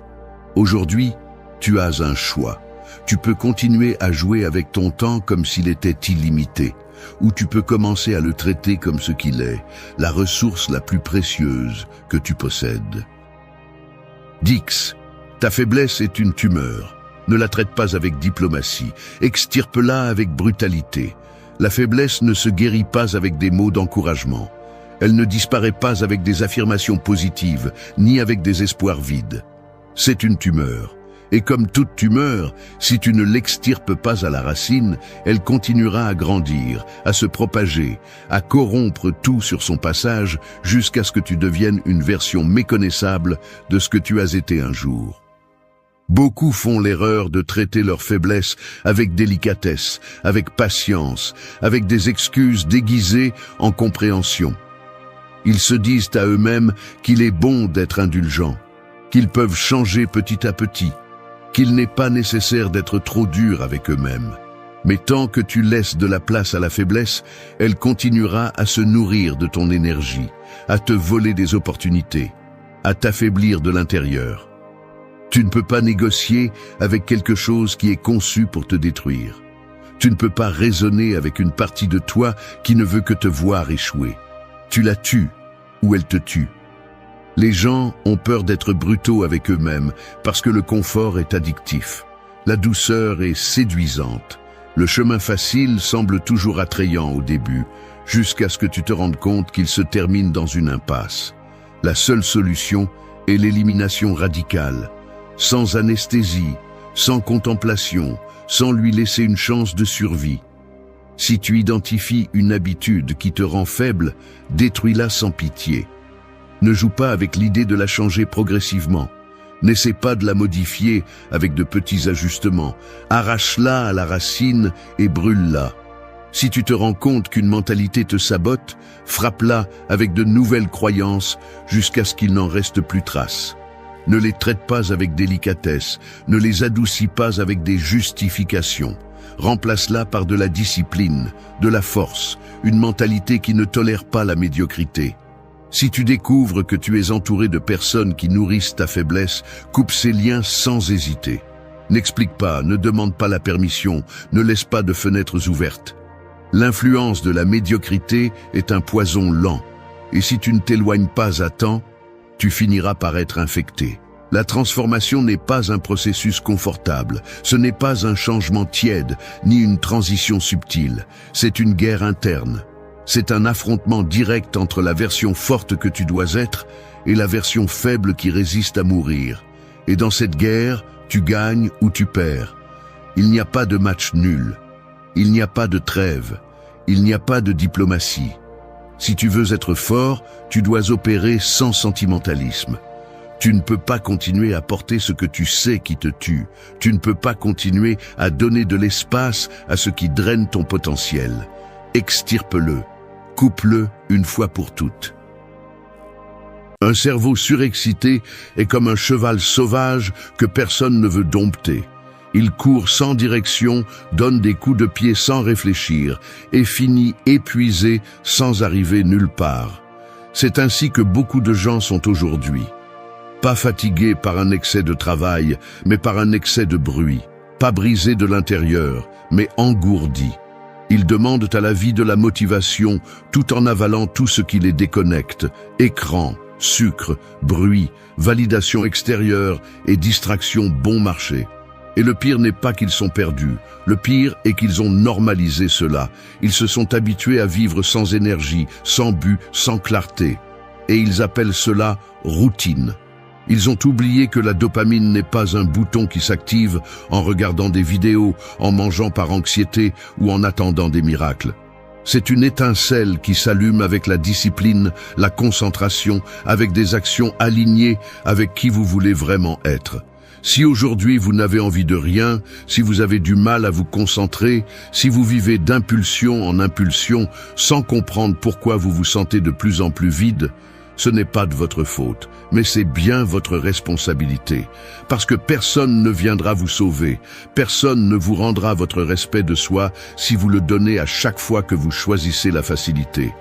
Aujourd'hui, tu as un choix. Tu peux continuer à jouer avec ton temps comme s'il était illimité, ou tu peux commencer à le traiter comme ce qu'il est, la ressource la plus précieuse que tu possèdes. Dix, ta faiblesse est une tumeur. Ne la traite pas avec diplomatie, extirpe-la avec brutalité. La faiblesse ne se guérit pas avec des mots d'encouragement. Elle ne disparaît pas avec des affirmations positives, ni avec des espoirs vides. C'est une tumeur. Et comme toute tumeur, si tu ne l'extirpes pas à la racine, elle continuera à grandir, à se propager, à corrompre tout sur son passage jusqu'à ce que tu deviennes une version méconnaissable de ce que tu as été un jour. Beaucoup font l'erreur de traiter leur faiblesse avec délicatesse, avec patience, avec des excuses déguisées en compréhension. Ils se disent à eux-mêmes qu'il est bon d'être indulgents, qu'ils peuvent changer petit à petit, qu'il n'est pas nécessaire d'être trop dur avec eux-mêmes. Mais tant que tu laisses de la place à la faiblesse, elle continuera à se nourrir de ton énergie, à te voler des opportunités, à t'affaiblir de l'intérieur. Tu ne peux pas négocier avec quelque chose qui est conçu pour te détruire. Tu ne peux pas raisonner avec une partie de toi qui ne veut que te voir échouer. Tu la tues ou elle te tue. Les gens ont peur d'être brutaux avec eux-mêmes parce que le confort est addictif. La douceur est séduisante. Le chemin facile semble toujours attrayant au début, jusqu'à ce que tu te rendes compte qu'il se termine dans une impasse. La seule solution est l'élimination radicale, sans anesthésie, sans contemplation, sans lui laisser une chance de survie. Si tu identifies une habitude qui te rend faible, détruis-la sans pitié. Ne joue pas avec l'idée de la changer progressivement. N'essaie pas de la modifier avec de petits ajustements. Arrache-la à la racine et brûle-la. Si tu te rends compte qu'une mentalité te sabote, frappe-la avec de nouvelles croyances jusqu'à ce qu'il n'en reste plus trace. Ne les traite pas avec délicatesse, ne les adoucis pas avec des justifications. Remplace-la par de la discipline, de la force, une mentalité qui ne tolère pas la médiocrité. Si tu découvres que tu es entouré de personnes qui nourrissent ta faiblesse, coupe ces liens sans hésiter. N'explique pas, ne demande pas la permission, ne laisse pas de fenêtres ouvertes. L'influence de la médiocrité est un poison lent, et si tu ne t'éloignes pas à temps, tu finiras par être infecté. La transformation n'est pas un processus confortable, ce n'est pas un changement tiède, ni une transition subtile, c'est une guerre interne. C'est un affrontement direct entre la version forte que tu dois être et la version faible qui résiste à mourir. Et dans cette guerre, tu gagnes ou tu perds. Il n'y a pas de match nul. Il n'y a pas de trêve. Il n'y a pas de diplomatie. Si tu veux être fort, tu dois opérer sans sentimentalisme. Tu ne peux pas continuer à porter ce que tu sais qui te tue. Tu ne peux pas continuer à donner de l'espace à ce qui draine ton potentiel. Extirpe-le. Coupe-le une fois pour toutes. Un cerveau surexcité est comme un cheval sauvage que personne ne veut dompter. Il court sans direction, donne des coups de pied sans réfléchir et finit épuisé sans arriver nulle part. C'est ainsi que beaucoup de gens sont aujourd'hui. Pas fatigués par un excès de travail, mais par un excès de bruit. Pas brisés de l'intérieur, mais engourdis. Ils demandent à la vie de la motivation tout en avalant tout ce qui les déconnecte. Écran, sucre, bruit, validation extérieure et distraction bon marché. Et le pire n'est pas qu'ils sont perdus. Le pire est qu'ils ont normalisé cela. Ils se sont habitués à vivre sans énergie, sans but, sans clarté. Et ils appellent cela routine. Ils ont oublié que la dopamine n'est pas un bouton qui s'active en regardant des vidéos, en mangeant par anxiété ou en attendant des miracles. C'est une étincelle qui s'allume avec la discipline, la concentration, avec des actions alignées avec qui vous voulez vraiment être. Si aujourd'hui vous n'avez envie de rien, si vous avez du mal à vous concentrer, si vous vivez d'impulsion en impulsion sans comprendre pourquoi vous vous sentez de plus en plus vide, ce n'est pas de votre faute, mais c'est bien votre responsabilité. Parce que personne ne viendra vous sauver, personne ne vous rendra votre respect de soi si vous le donnez à chaque fois que vous choisissez la facilité.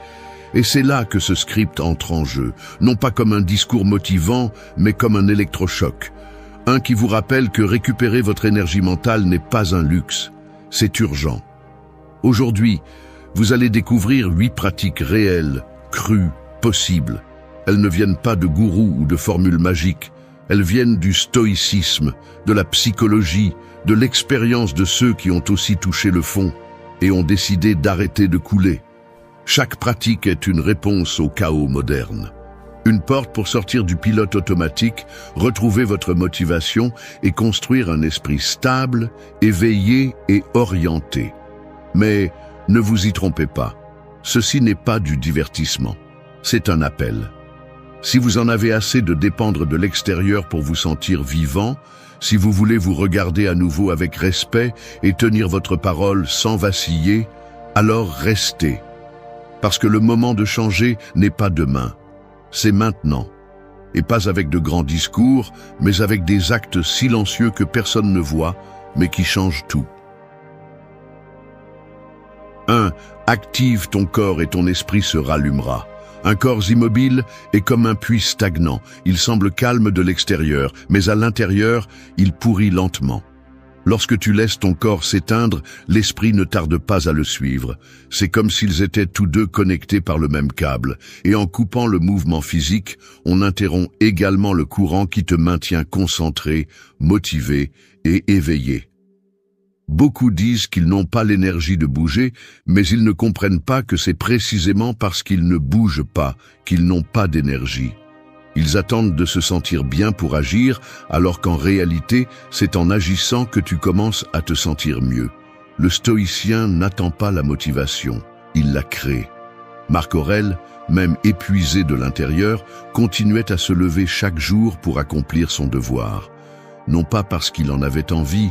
Et c'est là que ce script entre en jeu, non pas comme un discours motivant, mais comme un électrochoc. Un qui vous rappelle que récupérer votre énergie mentale n'est pas un luxe, c'est urgent. Aujourd'hui, vous allez découvrir 8 pratiques réelles, crues, possibles. Elles ne viennent pas de gourous ou de formules magiques, elles viennent du stoïcisme, de la psychologie, de l'expérience de ceux qui ont aussi touché le fond et ont décidé d'arrêter de couler. Chaque pratique est une réponse au chaos moderne. Une porte pour sortir du pilote automatique, retrouver votre motivation et construire un esprit stable, éveillé et orienté. Mais ne vous y trompez pas, ceci n'est pas du divertissement, c'est un appel. Si vous en avez assez de dépendre de l'extérieur pour vous sentir vivant, si vous voulez vous regarder à nouveau avec respect et tenir votre parole sans vaciller, alors restez. Parce que le moment de changer n'est pas demain, c'est maintenant. Et pas avec de grands discours, mais avec des actes silencieux que personne ne voit, mais qui changent tout. 1. Active ton corps et ton esprit se rallumera. Un corps immobile est comme un puits stagnant. Il semble calme de l'extérieur, mais à l'intérieur, il pourrit lentement. Lorsque tu laisses ton corps s'éteindre, l'esprit ne tarde pas à le suivre. C'est comme s'ils étaient tous deux connectés par le même câble. Et en coupant le mouvement physique, on interrompt également le courant qui te maintient concentré, motivé et éveillé. Beaucoup disent qu'ils n'ont pas l'énergie de bouger, mais ils ne comprennent pas que c'est précisément parce qu'ils ne bougent pas qu'ils n'ont pas d'énergie. Ils attendent de se sentir bien pour agir, alors qu'en réalité, c'est en agissant que tu commences à te sentir mieux. Le stoïcien n'attend pas la motivation, il la crée. Marc Aurèle, même épuisé de l'intérieur, continuait à se lever chaque jour pour accomplir son devoir. Non pas parce qu'il en avait envie,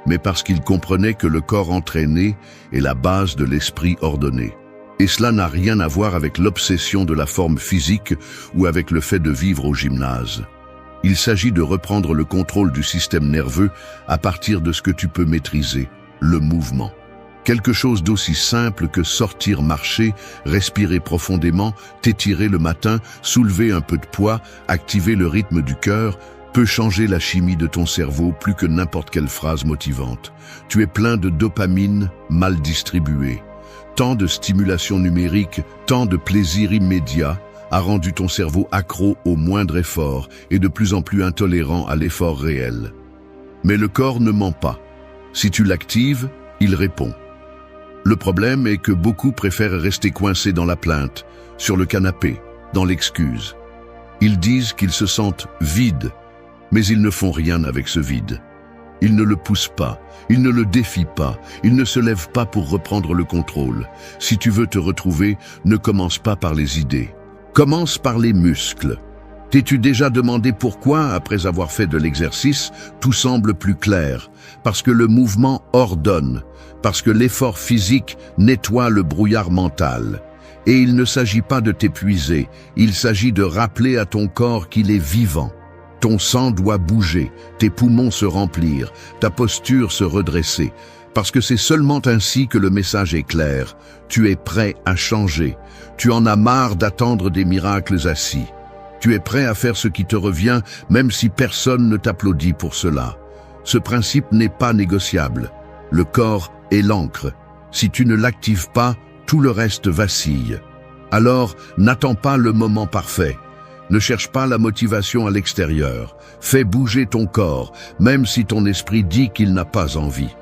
mais parce qu'il comprenait que le corps entraîné est la base de l'esprit ordonné. Et cela n'a rien à voir avec l'obsession de la forme physique ou avec le fait de vivre au gymnase. Il s'agit de reprendre le contrôle du système nerveux à partir de ce que tu peux maîtriser, le mouvement. Quelque chose d'aussi simple que sortir marcher, respirer profondément, t'étirer le matin, soulever un peu de poids, activer le rythme du cœur, peut changer la chimie de ton cerveau plus que n'importe quelle phrase motivante. Tu es plein de dopamine mal distribuée. Tant de stimulation numérique, tant de plaisir immédiat a rendu ton cerveau accro au moindre effort et de plus en plus intolérant à l'effort réel. Mais le corps ne ment pas. Si tu l'actives, il répond. Le problème est que beaucoup préfèrent rester coincés dans la plainte, sur le canapé, dans l'excuse. Ils disent qu'ils se sentent vides, mais ils ne font rien avec ce vide. Ils ne le poussent pas, ils ne le défient pas, ils ne se lèvent pas pour reprendre le contrôle. Si tu veux te retrouver, ne commence pas par les idées. Commence par les muscles. T'es-tu déjà demandé pourquoi, après avoir fait de l'exercice, tout semble plus clair? Parce que le mouvement ordonne, parce que l'effort physique nettoie le brouillard mental. Et il ne s'agit pas de t'épuiser, il s'agit de rappeler à ton corps qu'il est vivant. Ton sang doit bouger, tes poumons se remplir, ta posture se redresser, parce que c'est seulement ainsi que le message est clair. Tu es prêt à changer, tu en as marre d'attendre des miracles assis. Tu es prêt à faire ce qui te revient, même si personne ne t'applaudit pour cela. Ce principe n'est pas négociable. Le corps est l'encre. Si tu ne l'actives pas, tout le reste vacille. Alors, n'attends pas le moment parfait. Ne cherche pas la motivation à l'extérieur. Fais bouger ton corps, même si ton esprit dit qu'il n'a pas envie.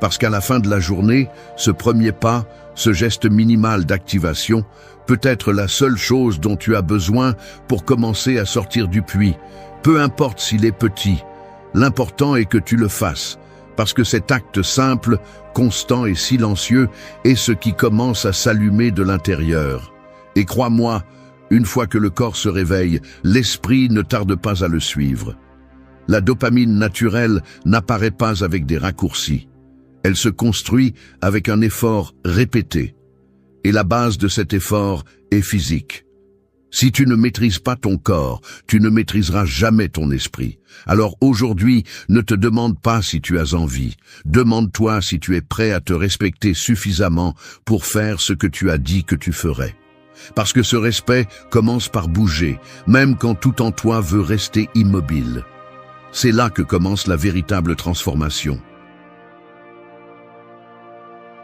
Parce qu'à la fin de la journée, ce premier pas, ce geste minimal d'activation, peut être la seule chose dont tu as besoin pour commencer à sortir du puits. Peu importe s'il est petit, l'important est que tu le fasses, parce que cet acte simple, constant et silencieux est ce qui commence à s'allumer de l'intérieur. Et crois-moi, une fois que le corps se réveille, l'esprit ne tarde pas à le suivre. La dopamine naturelle n'apparaît pas avec des raccourcis. Elle se construit avec un effort répété. Et la base de cet effort est physique. Si tu ne maîtrises pas ton corps, tu ne maîtriseras jamais ton esprit. Alors aujourd'hui, ne te demande pas si tu as envie. Demande-toi si tu es prêt à te respecter suffisamment pour faire ce que tu as dit que tu ferais. Parce que ce respect commence par bouger, même quand tout en toi veut rester immobile. C'est là que commence la véritable transformation.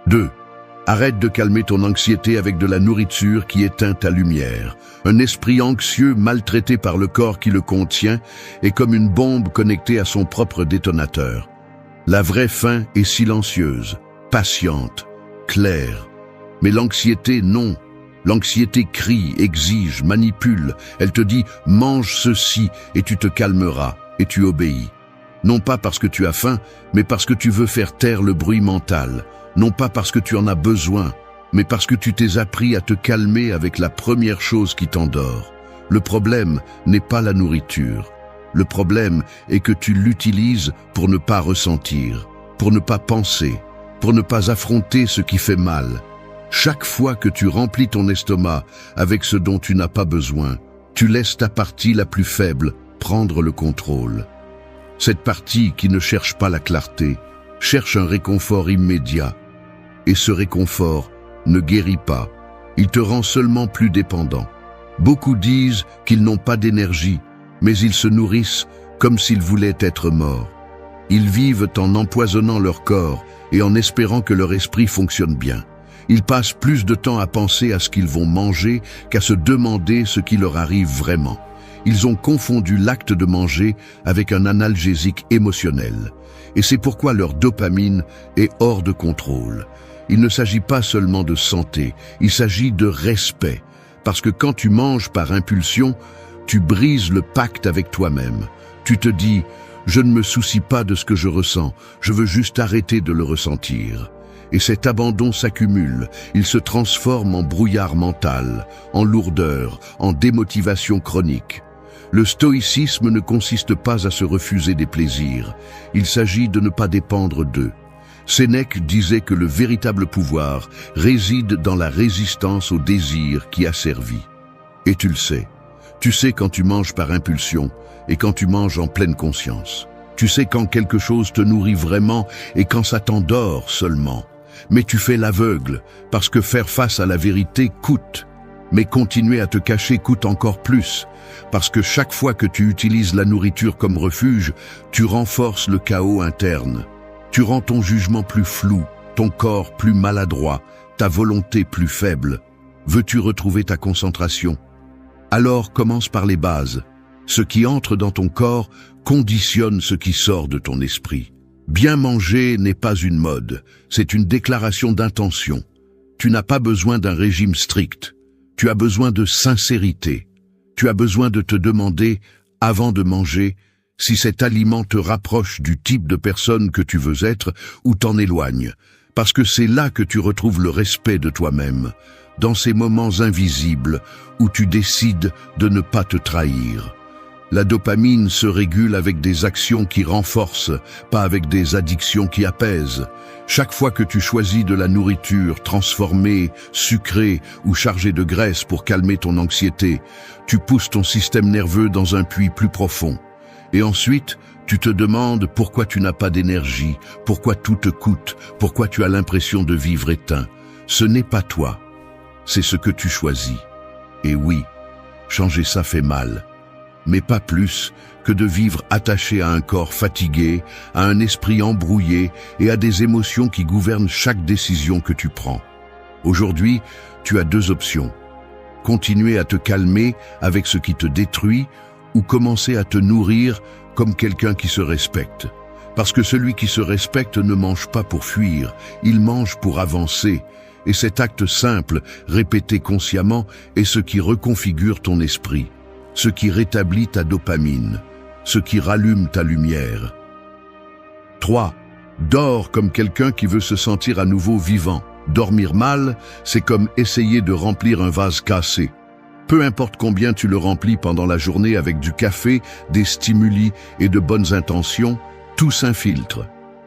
2. Arrête de calmer ton anxiété avec de la nourriture qui éteint ta lumière. Un esprit anxieux maltraité par le corps qui le contient est comme une bombe connectée à son propre détonateur. La vraie faim est silencieuse, patiente, claire. Mais l'anxiété, non. L'anxiété crie, exige, manipule. Elle te dit « mange ceci et tu te calmeras » et tu obéis. Non pas parce que tu as faim, mais parce que tu veux faire taire le bruit mental. Non pas parce que tu en as besoin, mais parce que tu t'es appris à te calmer avec la première chose qui t'endort. Le problème n'est pas la nourriture. Le problème est que tu l'utilises pour ne pas ressentir, pour ne pas penser, pour ne pas affronter ce qui fait mal. Chaque fois que tu remplis ton estomac avec ce dont tu n'as pas besoin, tu laisses ta partie la plus faible prendre le contrôle. Cette partie qui ne cherche pas la clarté, cherche un réconfort immédiat. Et ce réconfort ne guérit pas, il te rend seulement plus dépendant. Beaucoup disent qu'ils n'ont pas d'énergie, mais ils se nourrissent comme s'ils voulaient être morts. Ils vivent en empoisonnant leur corps et en espérant que leur esprit fonctionne bien. Ils passent plus de temps à penser à ce qu'ils vont manger qu'à se demander ce qui leur arrive vraiment. Ils ont confondu l'acte de manger avec un analgésique émotionnel. Et c'est pourquoi leur dopamine est hors de contrôle. Il ne s'agit pas seulement de santé, il s'agit de respect. Parce que quand tu manges par impulsion, tu brises le pacte avec toi-même. Tu te dis « je ne me soucie pas de ce que je ressens, je veux juste arrêter de le ressentir ». Et cet abandon s'accumule, il se transforme en brouillard mental, en lourdeur, en démotivation chronique. Le stoïcisme ne consiste pas à se refuser des plaisirs, il s'agit de ne pas dépendre d'eux. Sénèque disait que le véritable pouvoir réside dans la résistance au désir qui asservit. Et tu le sais. Tu sais quand tu manges par impulsion et quand tu manges en pleine conscience. Tu sais quand quelque chose te nourrit vraiment et quand ça t'endort seulement. Mais tu fais l'aveugle parce que faire face à la vérité coûte. Mais continuer à te cacher coûte encore plus. Parce que chaque fois que tu utilises la nourriture comme refuge, tu renforces le chaos interne. Tu rends ton jugement plus flou, ton corps plus maladroit, ta volonté plus faible. Veux-tu retrouver ta concentration? Alors commence par les bases. Ce qui entre dans ton corps conditionne ce qui sort de ton esprit. Bien manger n'est pas une mode, c'est une déclaration d'intention. Tu n'as pas besoin d'un régime strict. Tu as besoin de sincérité. Tu as besoin de te demander, avant de manger, si cet aliment te rapproche du type de personne que tu veux être ou t'en éloigne, parce que c'est là que tu retrouves le respect de toi-même, dans ces moments invisibles où tu décides de ne pas te trahir. La dopamine se régule avec des actions qui renforcent, pas avec des addictions qui apaisent. Chaque fois que tu choisis de la nourriture transformée, sucrée ou chargée de graisse pour calmer ton anxiété, tu pousses ton système nerveux dans un puits plus profond. Et ensuite, tu te demandes pourquoi tu n'as pas d'énergie, pourquoi tout te coûte, pourquoi tu as l'impression de vivre éteint. Ce n'est pas toi, c'est ce que tu choisis. Et oui, changer ça fait mal, mais pas plus que de vivre attaché à un corps fatigué, à un esprit embrouillé et à des émotions qui gouvernent chaque décision que tu prends. Aujourd'hui, tu as deux options. Continuer à te calmer avec ce qui te détruit ou commencer à te nourrir comme quelqu'un qui se respecte. Parce que celui qui se respecte ne mange pas pour fuir, il mange pour avancer. Et cet acte simple, répété consciemment, est ce qui reconfigure ton esprit, ce qui rétablit ta dopamine, ce qui rallume ta lumière. 3. Dors comme quelqu'un qui veut se sentir à nouveau vivant. Dormir mal, c'est comme essayer de remplir un vase cassé. Peu importe combien tu le remplis pendant la journée avec du café, des stimuli et de bonnes intentions, tout s'infiltre.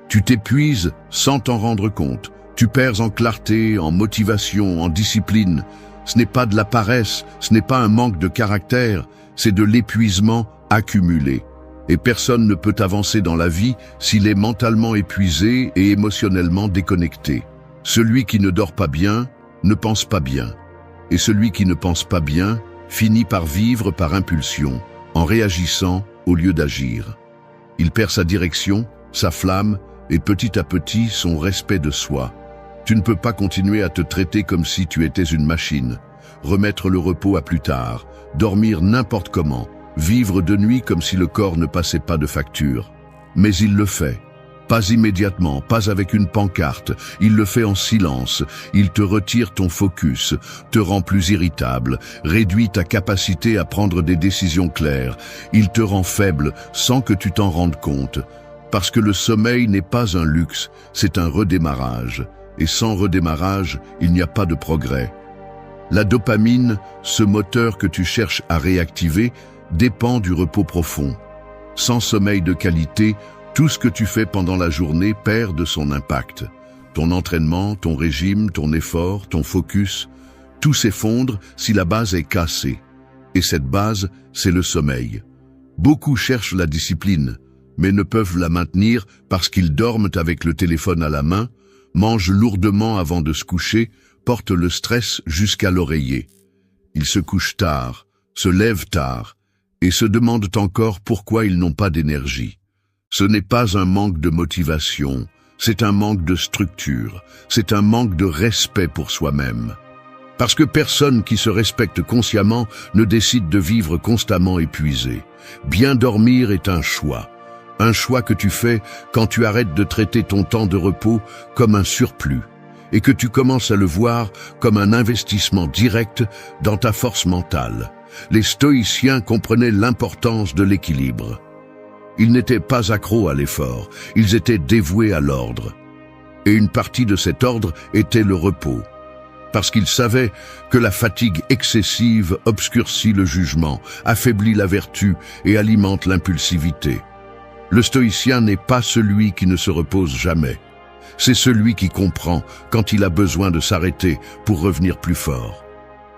Tu t'épuises sans t'en rendre compte. Tu perds en clarté, en motivation, en discipline. Ce n'est pas de la paresse, ce n'est pas un manque de caractère, c'est de l'épuisement accumulé. Et personne ne peut avancer dans la vie s'il est mentalement épuisé et émotionnellement déconnecté. Celui qui ne dort pas bien ne pense pas bien. Et celui qui ne pense pas bien finit par vivre par impulsion, en réagissant au lieu d'agir. Il perd sa direction, sa flamme et petit à petit son respect de soi. Tu ne peux pas continuer à te traiter comme si tu étais une machine, remettre le repos à plus tard, dormir n'importe comment, vivre de nuit comme si le corps ne passait pas de facture. Mais il le fait. Pas immédiatement, pas avec une pancarte. Il le fait en silence. Il te retire ton focus, te rend plus irritable, réduit ta capacité à prendre des décisions claires. Il te rend faible sans que tu t'en rendes compte. Parce que le sommeil n'est pas un luxe, c'est un redémarrage. Et sans redémarrage, il n'y a pas de progrès. La dopamine, ce moteur que tu cherches à réactiver, dépend du repos profond. Sans sommeil de qualité, tout ce que tu fais pendant la journée perd de son impact. Ton entraînement, ton régime, ton effort, ton focus, tout s'effondre si la base est cassée. Et cette base, c'est le sommeil. Beaucoup cherchent la discipline, mais ne peuvent la maintenir parce qu'ils dorment avec le téléphone à la main, mangent lourdement avant de se coucher, portent le stress jusqu'à l'oreiller. Ils se couchent tard, se lèvent tard, et se demandent encore pourquoi ils n'ont pas d'énergie. Ce n'est pas un manque de motivation, c'est un manque de structure, c'est un manque de respect pour soi-même. Parce que personne qui se respecte consciemment ne décide de vivre constamment épuisé. Bien dormir est un choix que tu fais quand tu arrêtes de traiter ton temps de repos comme un surplus et que tu commences à le voir comme un investissement direct dans ta force mentale. Les stoïciens comprenaient l'importance de l'équilibre. Ils n'étaient pas accros à l'effort, ils étaient dévoués à l'ordre. Et une partie de cet ordre était le repos. Parce qu'ils savaient que la fatigue excessive obscurcit le jugement, affaiblit la vertu et alimente l'impulsivité. Le stoïcien n'est pas celui qui ne se repose jamais. C'est celui qui comprend quand il a besoin de s'arrêter pour revenir plus fort.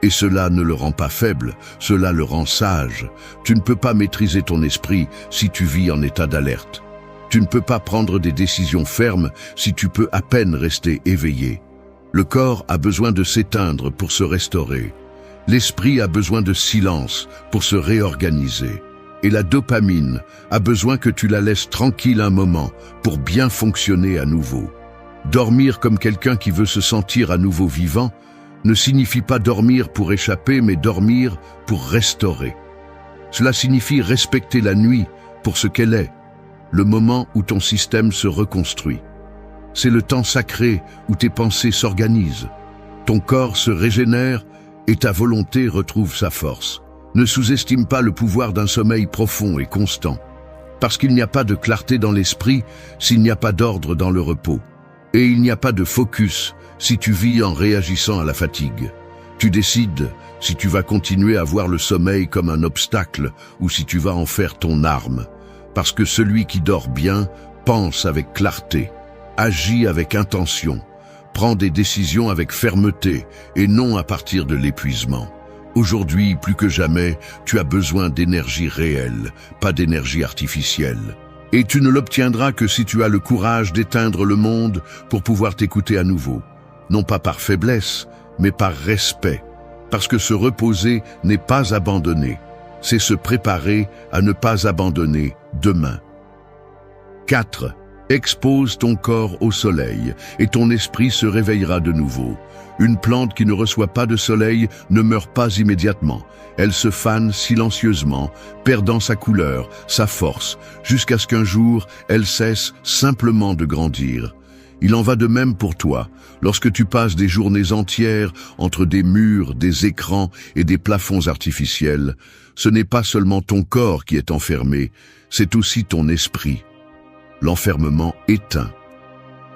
Et cela ne le rend pas faible, cela le rend sage. Tu ne peux pas maîtriser ton esprit si tu vis en état d'alerte. Tu ne peux pas prendre des décisions fermes si tu peux à peine rester éveillé. Le corps a besoin de s'éteindre pour se restaurer. L'esprit a besoin de silence pour se réorganiser. Et la dopamine a besoin que tu la laisses tranquille un moment pour bien fonctionner à nouveau. Dormir comme quelqu'un qui veut se sentir à nouveau vivant ne signifie pas dormir pour échapper, mais dormir pour restaurer. Cela signifie respecter la nuit pour ce qu'elle est, le moment où ton système se reconstruit. C'est le temps sacré où tes pensées s'organisent. Ton corps se régénère et ta volonté retrouve sa force. Ne sous-estime pas le pouvoir d'un sommeil profond et constant. Parce qu'il n'y a pas de clarté dans l'esprit s'il n'y a pas d'ordre dans le repos. Et il n'y a pas de focus si tu vis en réagissant à la fatigue. Tu décides si tu vas continuer à voir le sommeil comme un obstacle ou si tu vas en faire ton arme. Parce que celui qui dort bien pense avec clarté, agit avec intention, prend des décisions avec fermeté et non à partir de l'épuisement. Aujourd'hui, plus que jamais, tu as besoin d'énergie réelle, pas d'énergie artificielle. Et tu ne l'obtiendras que si tu as le courage d'éteindre le monde pour pouvoir t'écouter à nouveau. Non pas par faiblesse, mais par respect. Parce que se reposer n'est pas abandonner. C'est se préparer à ne pas abandonner demain. 4. Expose ton corps au soleil et ton esprit se réveillera de nouveau. Une plante qui ne reçoit pas de soleil ne meurt pas immédiatement. Elle se fane silencieusement, perdant sa couleur, sa force, jusqu'à ce qu'un jour, elle cesse simplement de grandir. Il en va de même pour toi, lorsque tu passes des journées entières entre des murs, des écrans et des plafonds artificiels. Ce n'est pas seulement ton corps qui est enfermé, c'est aussi ton esprit. L'enfermement éteint.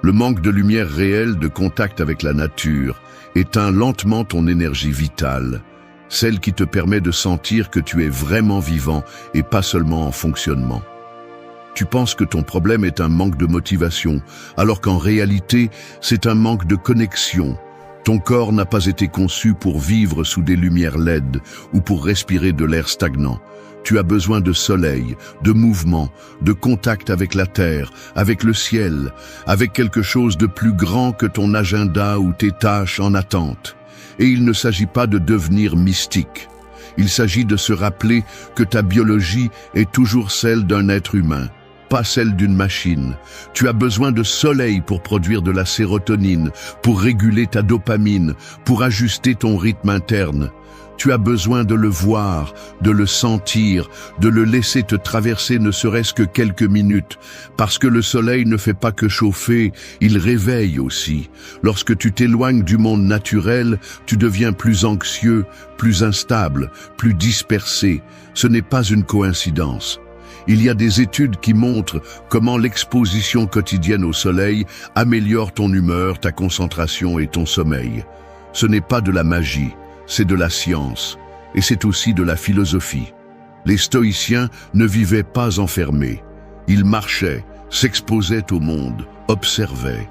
Le manque de lumière réelle, de contact avec la nature, éteint lentement ton énergie vitale, celle qui te permet de sentir que tu es vraiment vivant et pas seulement en fonctionnement. Tu penses que ton problème est un manque de motivation, alors qu'en réalité, c'est un manque de connexion. Ton corps n'a pas été conçu pour vivre sous des lumières LED ou pour respirer de l'air stagnant. Tu as besoin de soleil, de mouvement, de contact avec la terre, avec le ciel, avec quelque chose de plus grand que ton agenda ou tes tâches en attente. Et il ne s'agit pas de devenir mystique. Il s'agit de se rappeler que ta biologie est toujours celle d'un être humain, pas celle d'une machine. Tu as besoin de soleil pour produire de la sérotonine, pour réguler ta dopamine, pour ajuster ton rythme interne. Tu as besoin de le voir, de le sentir, de le laisser te traverser ne serait-ce que quelques minutes, parce que le soleil ne fait pas que chauffer, il réveille aussi. Lorsque tu t'éloignes du monde naturel, tu deviens plus anxieux, plus instable, plus dispersé. Ce n'est pas une coïncidence. Il y a des études qui montrent comment l'exposition quotidienne au soleil améliore ton humeur, ta concentration et ton sommeil. Ce n'est pas de la magie, c'est de la science, et c'est aussi de la philosophie. Les stoïciens ne vivaient pas enfermés. Ils marchaient, s'exposaient au monde, observaient.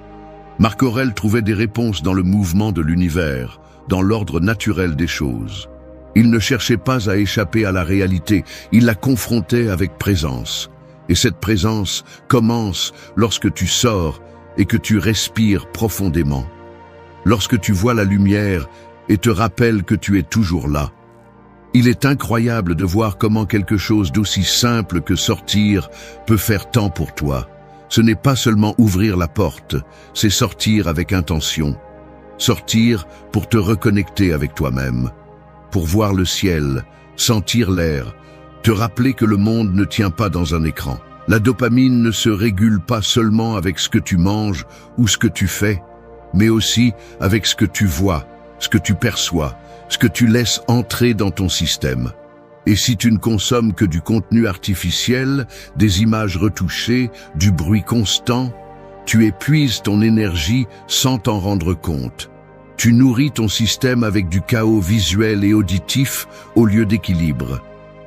Marc Aurèle trouvait des réponses dans le mouvement de l'univers, dans l'ordre naturel des choses. Il ne cherchait pas à échapper à la réalité, il la confrontait avec présence. Et cette présence commence lorsque tu sors et que tu respires profondément. Lorsque tu vois la lumière et te rappelles que tu es toujours là. Il est incroyable de voir comment quelque chose d'aussi simple que sortir peut faire tant pour toi. Ce n'est pas seulement ouvrir la porte, c'est sortir avec intention. Sortir pour te reconnecter avec toi-même. Pour voir le ciel, sentir l'air, te rappeler que le monde ne tient pas dans un écran. La dopamine ne se régule pas seulement avec ce que tu manges ou ce que tu fais, mais aussi avec ce que tu vois, ce que tu perçois, ce que tu laisses entrer dans ton système. Et si tu ne consommes que du contenu artificiel, des images retouchées, du bruit constant, tu épuises ton énergie sans t'en rendre compte. Tu nourris ton système avec du chaos visuel et auditif au lieu d'équilibre.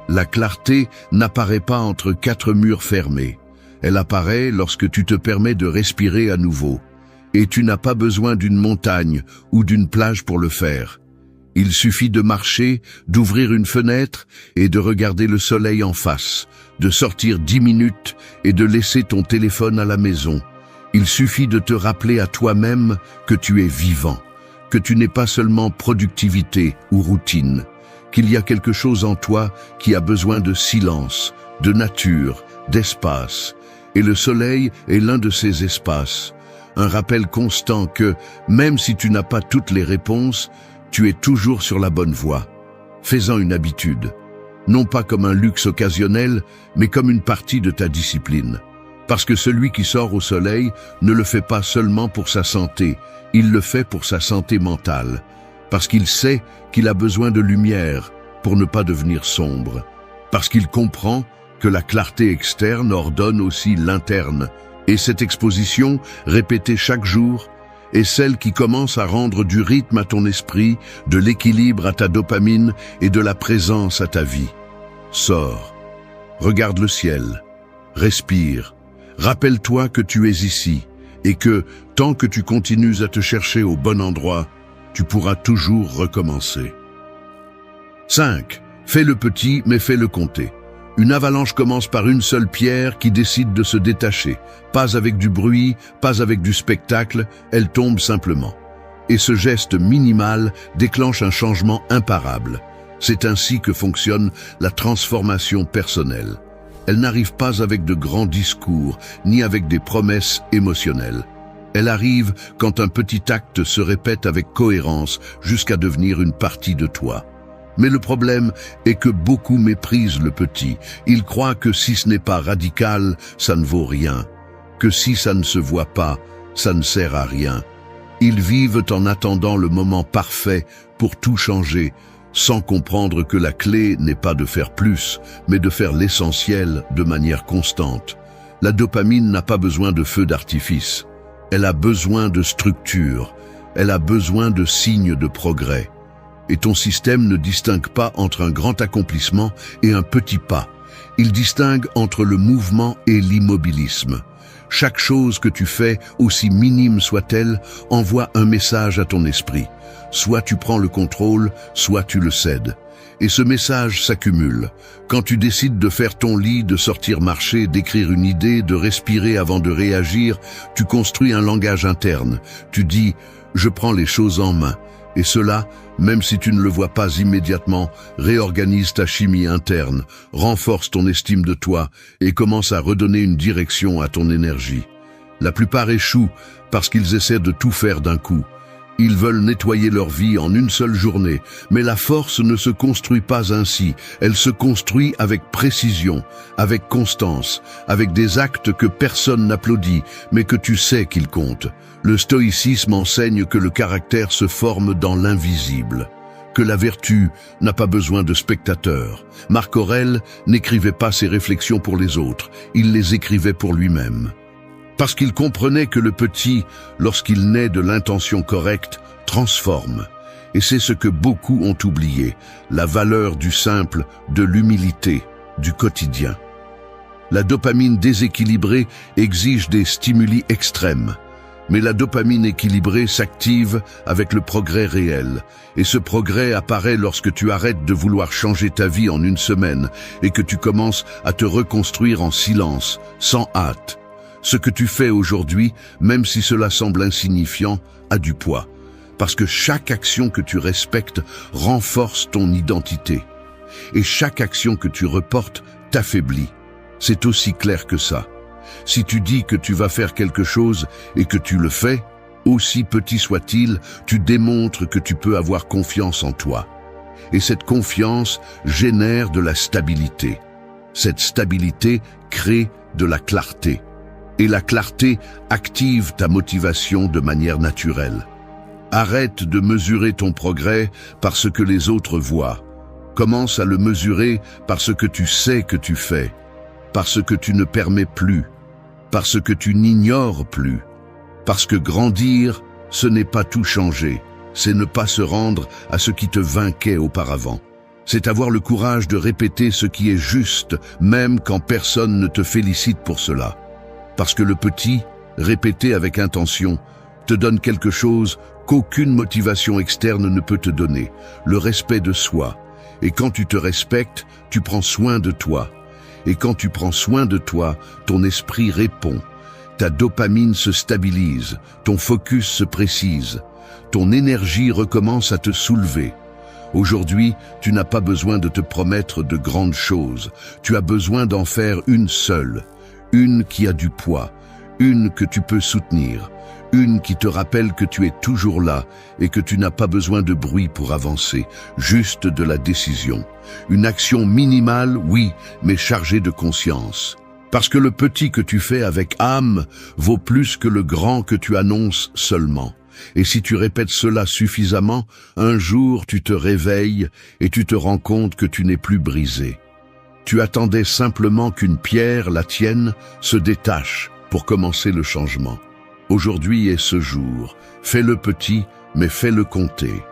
La clarté n'apparaît pas entre quatre murs fermés. Elle apparaît lorsque tu te permets de respirer à nouveau. Et tu n'as pas besoin d'une montagne ou d'une plage pour le faire. Il suffit de marcher, d'ouvrir une fenêtre et de regarder le soleil en face, de sortir 10 minutes et de laisser ton téléphone à la maison. Il suffit de te rappeler à toi-même que tu es vivant. Que tu n'es pas seulement productivité ou routine, qu'il y a quelque chose en toi qui a besoin de silence, de nature, d'espace. Et le soleil est l'un de ces espaces. Un rappel constant que, même si tu n'as pas toutes les réponses, tu es toujours sur la bonne voie. Fais-en une habitude. Non pas comme un luxe occasionnel, mais comme une partie de ta discipline. Parce que celui qui sort au soleil ne le fait pas seulement pour sa santé, il le fait pour sa santé mentale, parce qu'il sait qu'il a besoin de lumière pour ne pas devenir sombre, parce qu'il comprend que la clarté externe ordonne aussi l'interne, et cette exposition, répétée chaque jour, est celle qui commence à rendre du rythme à ton esprit, de l'équilibre à ta dopamine et de la présence à ta vie. Sors, regarde le ciel, respire, rappelle-toi que tu es ici, et que, tant que tu continues à te chercher au bon endroit, tu pourras toujours recommencer. 5. Fais le petit, mais fais-le compter. Une avalanche commence par une seule pierre qui décide de se détacher. Pas avec du bruit, pas avec du spectacle, elle tombe simplement. Et ce geste minimal déclenche un changement imparable. C'est ainsi que fonctionne la transformation personnelle. Elle n'arrive pas avec de grands discours, ni avec des promesses émotionnelles. Elle arrive quand un petit acte se répète avec cohérence jusqu'à devenir une partie de toi. Mais le problème est que beaucoup méprisent le petit. Ils croient que si ce n'est pas radical, ça ne vaut rien. Que si ça ne se voit pas, ça ne sert à rien. Ils vivent en attendant le moment parfait pour tout changer, sans comprendre que la clé n'est pas de faire plus, mais de faire l'essentiel de manière constante. La dopamine n'a pas besoin de feu d'artifice. Elle a besoin de structure. Elle a besoin de signes de progrès. Et ton système ne distingue pas entre un grand accomplissement et un petit pas. Il distingue entre le mouvement et l'immobilisme. Chaque chose que tu fais, aussi minime soit-elle, envoie un message à ton esprit. Soit tu prends le contrôle, soit tu le cèdes. Et ce message s'accumule. Quand tu décides de faire ton lit, de sortir marcher, d'écrire une idée, de respirer avant de réagir, tu construis un langage interne. Tu dis « je prends les choses en main ». Et cela, même si tu ne le vois pas immédiatement, réorganise ta chimie interne, renforce ton estime de toi et commence à redonner une direction à ton énergie. La plupart échouent parce qu'ils essaient de tout faire d'un coup. Ils veulent nettoyer leur vie en une seule journée, mais la force ne se construit pas ainsi. Elle se construit avec précision, avec constance, avec des actes que personne n'applaudit, mais que tu sais qu'ils comptent. Le stoïcisme enseigne que le caractère se forme dans l'invisible, que la vertu n'a pas besoin de spectateurs. Marc Aurèle n'écrivait pas ses réflexions pour les autres, il les écrivait pour lui-même. Parce qu'il comprenait que le petit, lorsqu'il naît de l'intention correcte, transforme. Et c'est ce que beaucoup ont oublié, la valeur du simple, de l'humilité, du quotidien. La dopamine déséquilibrée exige des stimuli extrêmes. Mais la dopamine équilibrée s'active avec le progrès réel. Et ce progrès apparaît lorsque tu arrêtes de vouloir changer ta vie en une semaine et que tu commences à te reconstruire en silence, sans hâte. Ce que tu fais aujourd'hui, même si cela semble insignifiant, a du poids. Parce que chaque action que tu respectes renforce ton identité. Et chaque action que tu reportes t'affaiblit. C'est aussi clair que ça. Si tu dis que tu vas faire quelque chose et que tu le fais, aussi petit soit-il, tu démontres que tu peux avoir confiance en toi. Et cette confiance génère de la stabilité. Cette stabilité crée de la clarté. Et la clarté active ta motivation de manière naturelle. Arrête de mesurer ton progrès par ce que les autres voient. Commence à le mesurer par ce que tu sais que tu fais, par ce que tu ne permets plus, parce que tu n'ignores plus. Parce que grandir, ce n'est pas tout changer, c'est ne pas se rendre à ce qui te vainquait auparavant. C'est avoir le courage de répéter ce qui est juste, même quand personne ne te félicite pour cela. Parce que le petit, répété avec intention, te donne quelque chose qu'aucune motivation externe ne peut te donner, le respect de soi. Et quand tu te respectes, tu prends soin de toi. Et quand tu prends soin de toi, ton esprit répond. Ta dopamine se stabilise, ton focus se précise, ton énergie recommence à te soulever. Aujourd'hui, tu n'as pas besoin de te promettre de grandes choses. Tu as besoin d'en faire une seule. Une qui a du poids, une que tu peux soutenir, une qui te rappelle que tu es toujours là et que tu n'as pas besoin de bruit pour avancer, juste de la décision. Une action minimale, oui, mais chargée de conscience. Parce que le petit que tu fais avec âme vaut plus que le grand que tu annonces seulement. Et si tu répètes cela suffisamment, un jour tu te réveilles et tu te rends compte que tu n'es plus brisé. Tu attendais simplement qu'une pierre, la tienne, se détache pour commencer le changement. Aujourd'hui est ce jour. Fais-le petit, mais fais-le compter.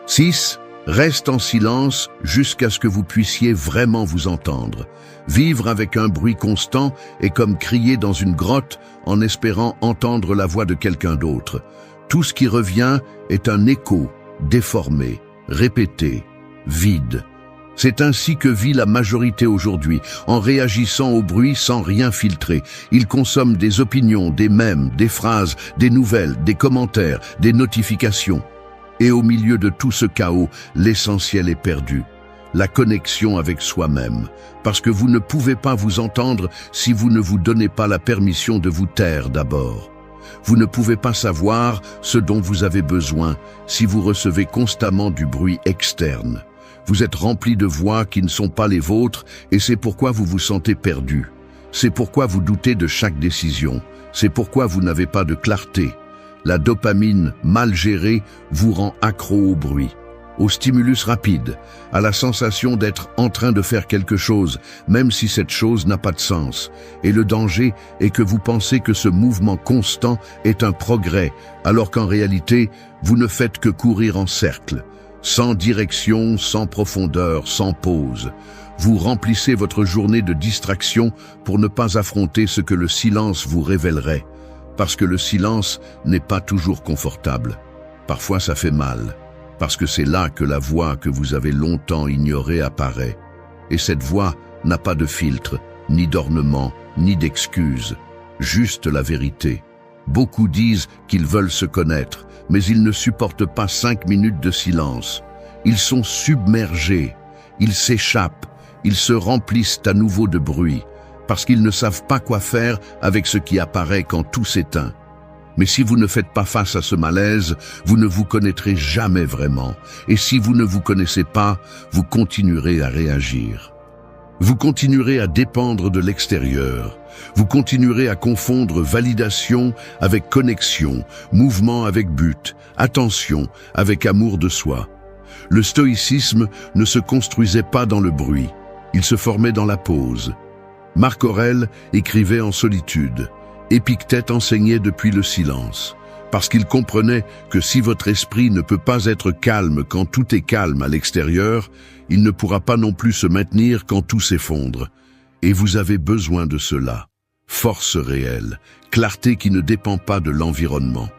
6. Reste en silence jusqu'à ce que vous puissiez vraiment vous entendre. Vivre avec un bruit constant est comme crier dans une grotte en espérant entendre la voix de quelqu'un d'autre. Tout ce qui revient est un écho, déformé, répété, vide. C'est ainsi que vit la majorité aujourd'hui, en réagissant au bruit sans rien filtrer. Ils consomment des opinions, des mèmes, des phrases, des nouvelles, des commentaires, des notifications. Et au milieu de tout ce chaos, l'essentiel est perdu. La connexion avec soi-même. Parce que vous ne pouvez pas vous entendre si vous ne vous donnez pas la permission de vous taire d'abord. Vous ne pouvez pas savoir ce dont vous avez besoin si vous recevez constamment du bruit externe. Vous êtes rempli de voix qui ne sont pas les vôtres et c'est pourquoi vous vous sentez perdu. C'est pourquoi vous doutez de chaque décision. C'est pourquoi vous n'avez pas de clarté. La dopamine mal gérée vous rend accro au bruit, au stimulus rapide, à la sensation d'être en train de faire quelque chose, même si cette chose n'a pas de sens. Et le danger est que vous pensez que ce mouvement constant est un progrès, alors qu'en réalité, vous ne faites que courir en cercle. Sans direction, sans profondeur, sans pause. Vous remplissez votre journée de distraction pour ne pas affronter ce que le silence vous révélerait. Parce que le silence n'est pas toujours confortable. Parfois ça fait mal. Parce que c'est là que la voix que vous avez longtemps ignorée apparaît. Et cette voix n'a pas de filtre, ni d'ornement, ni d'excuse. Juste la vérité. Beaucoup disent qu'ils veulent se connaître, mais ils ne supportent pas 5 minutes de silence. Ils sont submergés, ils s'échappent, ils se remplissent à nouveau de bruit, parce qu'ils ne savent pas quoi faire avec ce qui apparaît quand tout s'éteint. Mais si vous ne faites pas face à ce malaise, vous ne vous connaîtrez jamais vraiment. Et si vous ne vous connaissez pas, vous continuerez à réagir. Vous continuerez à dépendre de l'extérieur. Vous continuerez à confondre validation avec connexion, mouvement avec but, attention avec amour de soi. Le stoïcisme ne se construisait pas dans le bruit, il se formait dans la pause. Marc Aurèle écrivait en solitude. Épictète enseignait depuis le silence, parce qu'il comprenait que si votre esprit ne peut pas être calme quand tout est calme à l'extérieur, il ne pourra pas non plus se maintenir quand tout s'effondre. Et vous avez besoin de cela. Force réelle, clarté qui ne dépend pas de l'environnement,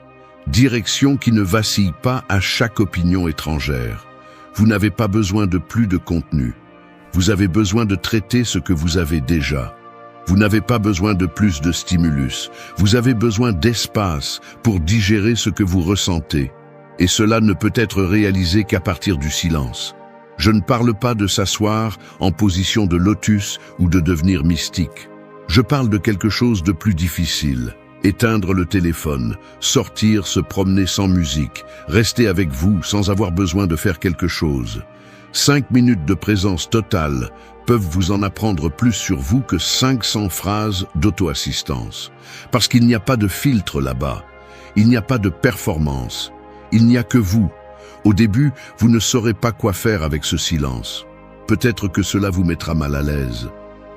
direction qui ne vacille pas à chaque opinion étrangère. Vous n'avez pas besoin de plus de contenu. Vous avez besoin de traiter ce que vous avez déjà. Vous n'avez pas besoin de plus de stimulus. Vous avez besoin d'espace pour digérer ce que vous ressentez. Et cela ne peut être réalisé qu'à partir du silence. Je ne parle pas de s'asseoir en position de lotus ou de devenir mystique. Je parle de quelque chose de plus difficile. Éteindre le téléphone, sortir, se promener sans musique, rester avec vous sans avoir besoin de faire quelque chose. 5 minutes de présence totale peuvent vous en apprendre plus sur vous que 500 phrases d'auto-assistance. Parce qu'il n'y a pas de filtre là-bas. Il n'y a pas de performance. Il n'y a que vous. Au début, vous ne saurez pas quoi faire avec ce silence. Peut-être que cela vous mettra mal à l'aise.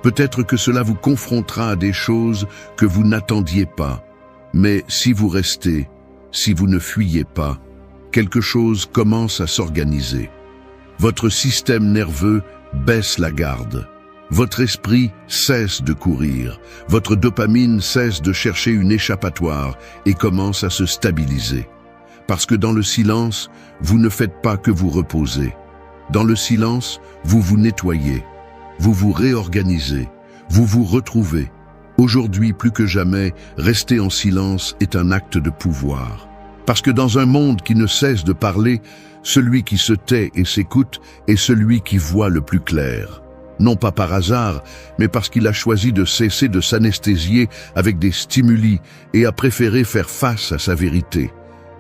Peut-être que cela vous confrontera à des choses que vous n'attendiez pas. Mais si vous restez, si vous ne fuyez pas, quelque chose commence à s'organiser. Votre système nerveux baisse la garde. Votre esprit cesse de courir. Votre dopamine cesse de chercher une échappatoire et commence à se stabiliser. Parce que dans le silence, vous ne faites pas que vous reposer. Dans le silence, vous vous nettoyez. Vous vous réorganisez. Vous vous retrouvez. Aujourd'hui, plus que jamais, rester en silence est un acte de pouvoir. Parce que dans un monde qui ne cesse de parler, celui qui se tait et s'écoute est celui qui voit le plus clair. Non pas par hasard, mais parce qu'il a choisi de cesser de s'anesthésier avec des stimuli et a préféré faire face à sa vérité.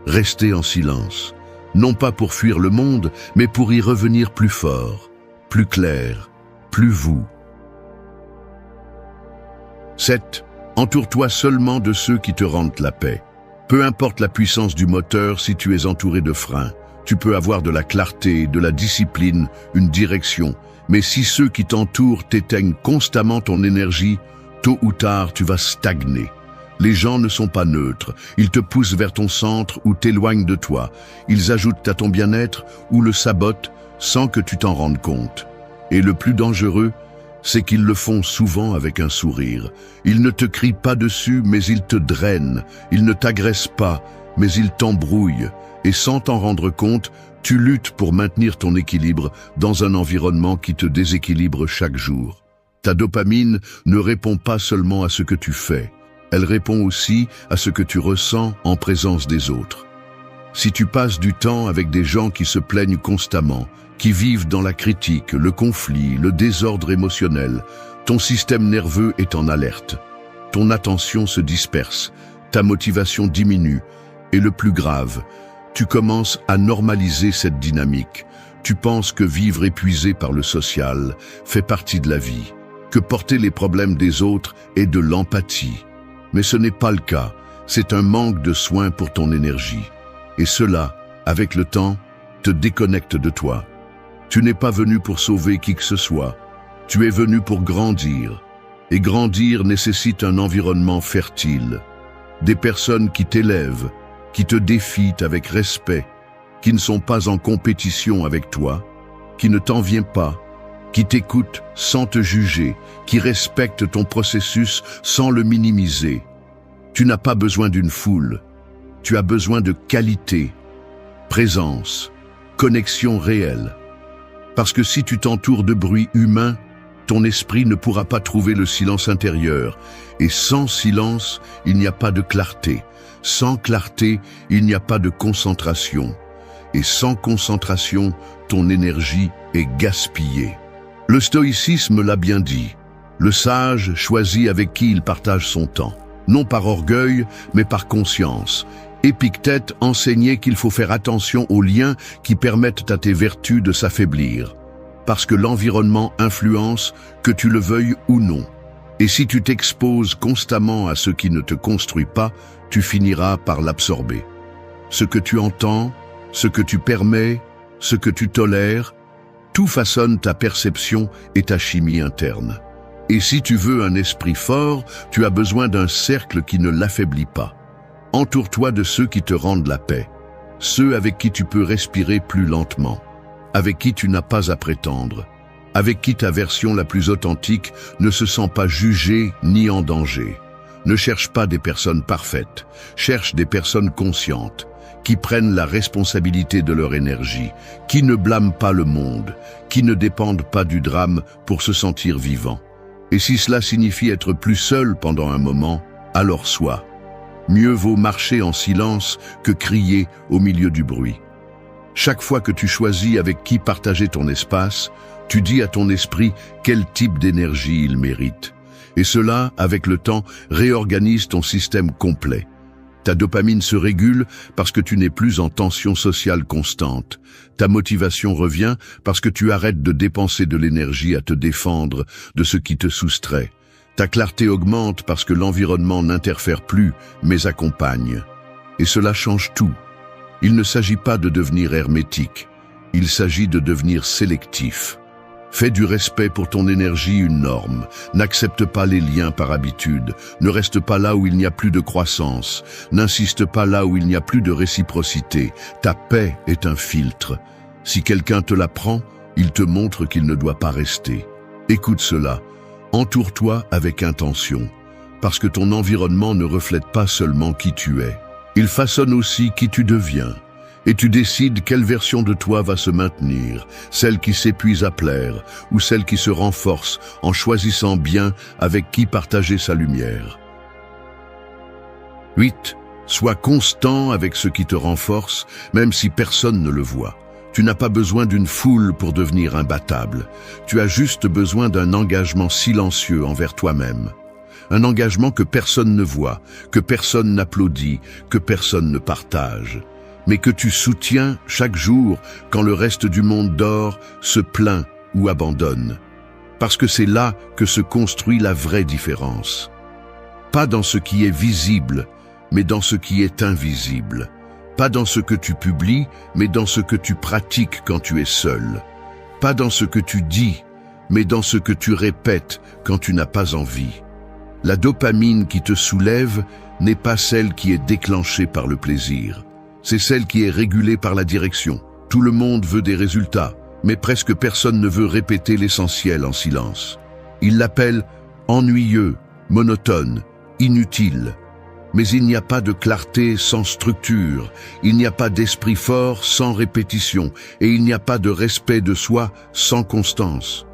Rester en silence, non pas pour fuir le monde, mais pour y revenir plus fort, plus clair, plus vous. 7. Entoure-toi seulement de ceux qui te rendent la paix. Peu importe la puissance du moteur, si tu es entouré de freins, tu peux avoir de la clarté, de la discipline, une direction. Mais si ceux qui t'entourent t'éteignent constamment ton énergie, tôt ou tard tu vas stagner. Les gens ne sont pas neutres, ils te poussent vers ton centre ou t'éloignent de toi. Ils ajoutent à ton bien-être ou le sabotent sans que tu t'en rendes compte. Et le plus dangereux, c'est qu'ils le font souvent avec un sourire. Ils ne te crient pas dessus, mais ils te drainent. Ils ne t'agressent pas, mais ils t'embrouillent. Et sans t'en rendre compte, tu luttes pour maintenir ton équilibre dans un environnement qui te déséquilibre chaque jour. Ta dopamine ne répond pas seulement à ce que tu fais. Elle répond aussi à ce que tu ressens en présence des autres. Si tu passes du temps avec des gens qui se plaignent constamment, qui vivent dans la critique, le conflit, le désordre émotionnel, ton système nerveux est en alerte. Ton attention se disperse, ta motivation diminue, et le plus grave, tu commences à normaliser cette dynamique. Tu penses que vivre épuisé par le social fait partie de la vie, que porter les problèmes des autres est de l'empathie. Mais ce n'est pas le cas, c'est un manque de soin pour ton énergie. Et cela, avec le temps, te déconnecte de toi. Tu n'es pas venu pour sauver qui que ce soit, tu es venu pour grandir. Et grandir nécessite un environnement fertile, des personnes qui t'élèvent, qui te défient avec respect, qui ne sont pas en compétition avec toi, qui ne t'en viennent pas, qui t'écoutent sans te juger, qui respectent ton processus sans le minimiser. Tu n'as pas besoin d'une foule, tu as besoin de qualité, présence, connexion réelle. Parce que si tu t'entoures de bruit humain, ton esprit ne pourra pas trouver le silence intérieur. Et sans silence, il n'y a pas de clarté. Sans clarté, il n'y a pas de concentration. Et sans concentration, ton énergie est gaspillée. Le stoïcisme l'a bien dit. Le sage choisit avec qui il partage son temps. non par orgueil, mais par conscience. Épictète enseignait qu'il faut faire attention aux liens qui permettent à tes vertus de s'affaiblir, parce que l'environnement influence, que tu le veuilles ou non. Et si tu t'exposes constamment à ce qui ne te construit pas, tu finiras par l'absorber. Ce que tu entends, ce que tu permets, ce que tu tolères, tout façonne ta perception et ta chimie interne. Et si tu veux un esprit fort, tu as besoin d'un cercle qui ne l'affaiblit pas. Entoure-toi de ceux qui te rendent la paix, ceux avec qui tu peux respirer plus lentement, avec qui tu n'as pas à prétendre, avec qui ta version la plus authentique ne se sent pas jugée ni en danger. Ne cherche pas des personnes parfaites, cherche des personnes conscientes, qui prennent la responsabilité de leur énergie, qui ne blâment pas le monde, qui ne dépendent pas du drame pour se sentir vivant. Et si cela signifie être plus seul pendant un moment, alors sois. Mieux vaut marcher en silence que crier au milieu du bruit. Chaque fois que tu choisis avec qui partager ton espace, tu dis à ton esprit quel type d'énergie il mérite. Et cela, avec le temps, réorganise ton système complet. Ta dopamine se régule parce que tu n'es plus en tension sociale constante. Ta motivation revient parce que tu arrêtes de dépenser de l'énergie à te défendre de ce qui te soustrait. Ta clarté augmente parce que l'environnement n'interfère plus, mais accompagne. Et cela change tout. Il ne s'agit pas de devenir hermétique, il s'agit de devenir sélectif. Fais du respect pour ton énergie une norme. N'accepte pas les liens par habitude. Ne reste pas là où il n'y a plus de croissance. N'insiste pas là où il n'y a plus de réciprocité. Ta paix est un filtre. Si quelqu'un te la prend, il te montre qu'il ne doit pas rester. Écoute cela. Entoure-toi avec intention, parce que ton environnement ne reflète pas seulement qui tu es. Il façonne aussi qui tu deviens. Et tu décides quelle version de toi va se maintenir, celle qui s'épuise à plaire ou celle qui se renforce en choisissant bien avec qui partager sa lumière. 8. Sois constant avec ce qui te renforce, même si personne ne le voit. Tu n'as pas besoin d'une foule pour devenir imbattable. Tu as juste besoin d'un engagement silencieux envers toi-même. Un engagement que personne ne voit, que personne n'applaudit, que personne ne partage, mais que tu soutiens chaque jour quand le reste du monde dort, se plaint ou abandonne. Parce que c'est là que se construit la vraie différence. Pas dans ce qui est visible, mais dans ce qui est invisible. Pas dans ce que tu publies, mais dans ce que tu pratiques quand tu es seul. Pas dans ce que tu dis, mais dans ce que tu répètes quand tu n'as pas envie. La dopamine qui te soulève n'est pas celle qui est déclenchée par le plaisir. C'est celle qui est régulée par la direction. Tout le monde veut des résultats, mais presque personne ne veut répéter l'essentiel en silence. Ils l'appellent ennuyeux, monotone, inutile. Mais il n'y a pas de clarté sans structure, il n'y a pas d'esprit fort sans répétition, et il n'y a pas de respect de soi sans constance.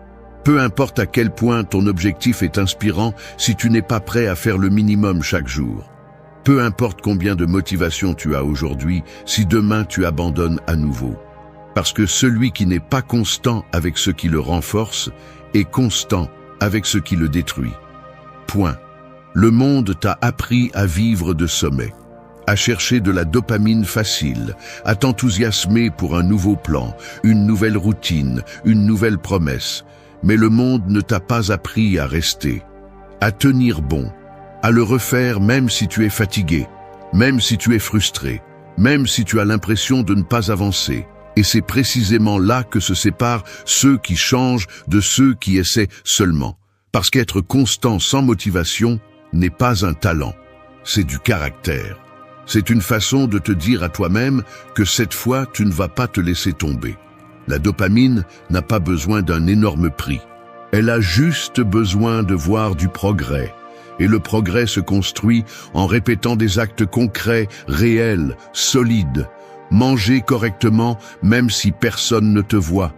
Peu importe à quel point ton objectif est inspirant si tu n'es pas prêt à faire le minimum chaque jour. Peu importe combien de motivation tu as aujourd'hui, si demain tu abandonnes à nouveau. Parce que celui qui n'est pas constant avec ce qui le renforce est constant avec ce qui le détruit. Point. Le monde t'a appris à vivre de sommet, à chercher de la dopamine facile, à t'enthousiasmer pour un nouveau plan, une nouvelle routine, une nouvelle promesse. Mais le monde ne t'a pas appris à rester, à tenir bon, à le refaire même si tu es fatigué, même si tu es frustré, même si tu as l'impression de ne pas avancer. Et c'est précisément là que se séparent ceux qui changent de ceux qui essaient seulement. Parce qu'être constant sans motivation n'est pas un talent, c'est du caractère. C'est une façon de te dire à toi-même que cette fois tu ne vas pas te laisser tomber. La dopamine n'a pas besoin d'un énorme prix. Elle a juste besoin de voir du progrès. Et le progrès se construit en répétant des actes concrets, réels, solides. Manger correctement même si personne ne te voit.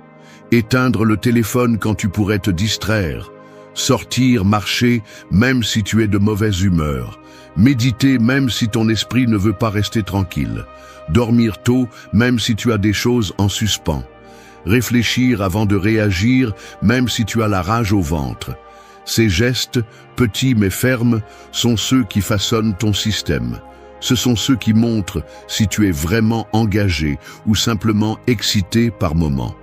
Éteindre le téléphone quand tu pourrais te distraire. Sortir, marcher, même si tu es de mauvaise humeur. Méditer même si ton esprit ne veut pas rester tranquille. Dormir tôt même si tu as des choses en suspens. Réfléchir avant de réagir même si tu as la rage au ventre. Ces gestes, petits mais fermes, sont ceux qui façonnent ton système. Ce sont ceux qui montrent si tu es vraiment engagé ou simplement excité par moments.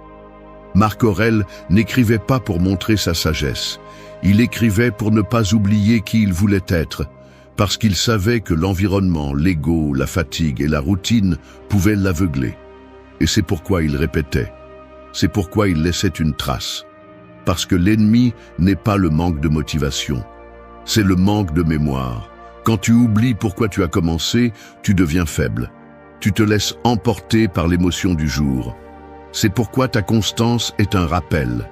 Marc Aurèle n'écrivait pas pour montrer sa sagesse. Il écrivait pour ne pas oublier qui il voulait être, parce qu'il savait que l'environnement, l'ego, la fatigue et la routine pouvaient l'aveugler. Et c'est pourquoi il répétait. C'est pourquoi il laissait une trace. Parce que l'ennemi n'est pas le manque de motivation, c'est le manque de mémoire. Quand tu oublies pourquoi tu as commencé, tu deviens faible. Tu te laisses emporter par l'émotion du jour. C'est pourquoi ta constance est un rappel.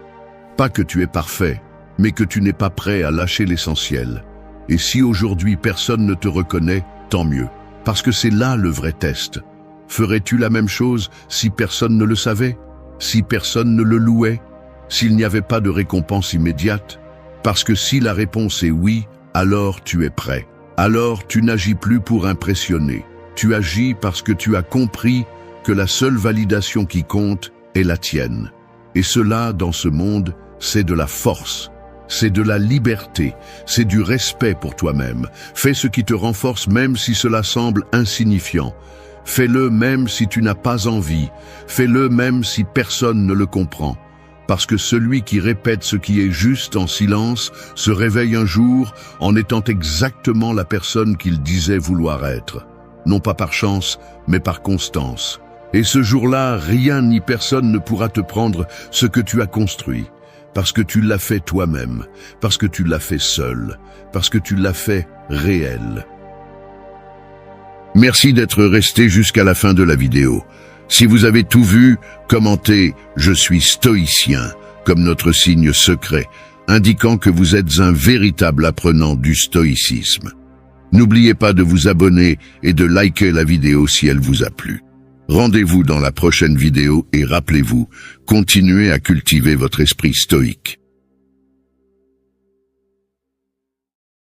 Pas que tu es parfait, mais que tu n'es pas prêt à lâcher l'essentiel. Et si aujourd'hui personne ne te reconnaît, tant mieux, parce que c'est là le vrai test. Ferais-tu la même chose si personne ne le savait? Si personne ne le louait? S'il n'y avait pas de récompense immédiate? Parce que si la réponse est oui, alors tu es prêt. Alors tu n'agis plus pour impressionner. Tu agis parce que tu as compris que la seule validation qui compte est la tienne. Et cela, dans ce monde, c'est de la force. C'est de la liberté, c'est du respect pour toi-même. Fais ce qui te renforce même si cela semble insignifiant. Fais-le même si tu n'as pas envie. Fais-le même si personne ne le comprend. Parce que celui qui répète ce qui est juste en silence se réveille un jour en étant exactement la personne qu'il disait vouloir être. Non pas par chance, mais par constance. Et ce jour-là, rien ni personne ne pourra te prendre ce que tu as construit. Parce que tu l'as fait toi-même, parce que tu l'as fait seul, parce que tu l'as fait réel. Merci d'être resté jusqu'à la fin de la vidéo. Si vous avez tout vu, commentez « Je suis stoïcien » comme notre signe secret, indiquant que vous êtes un véritable apprenant du stoïcisme. N'oubliez pas de vous abonner et de liker la vidéo si elle vous a plu. Rendez-vous dans la prochaine vidéo et rappelez-vous, continuez à cultiver votre esprit stoïque.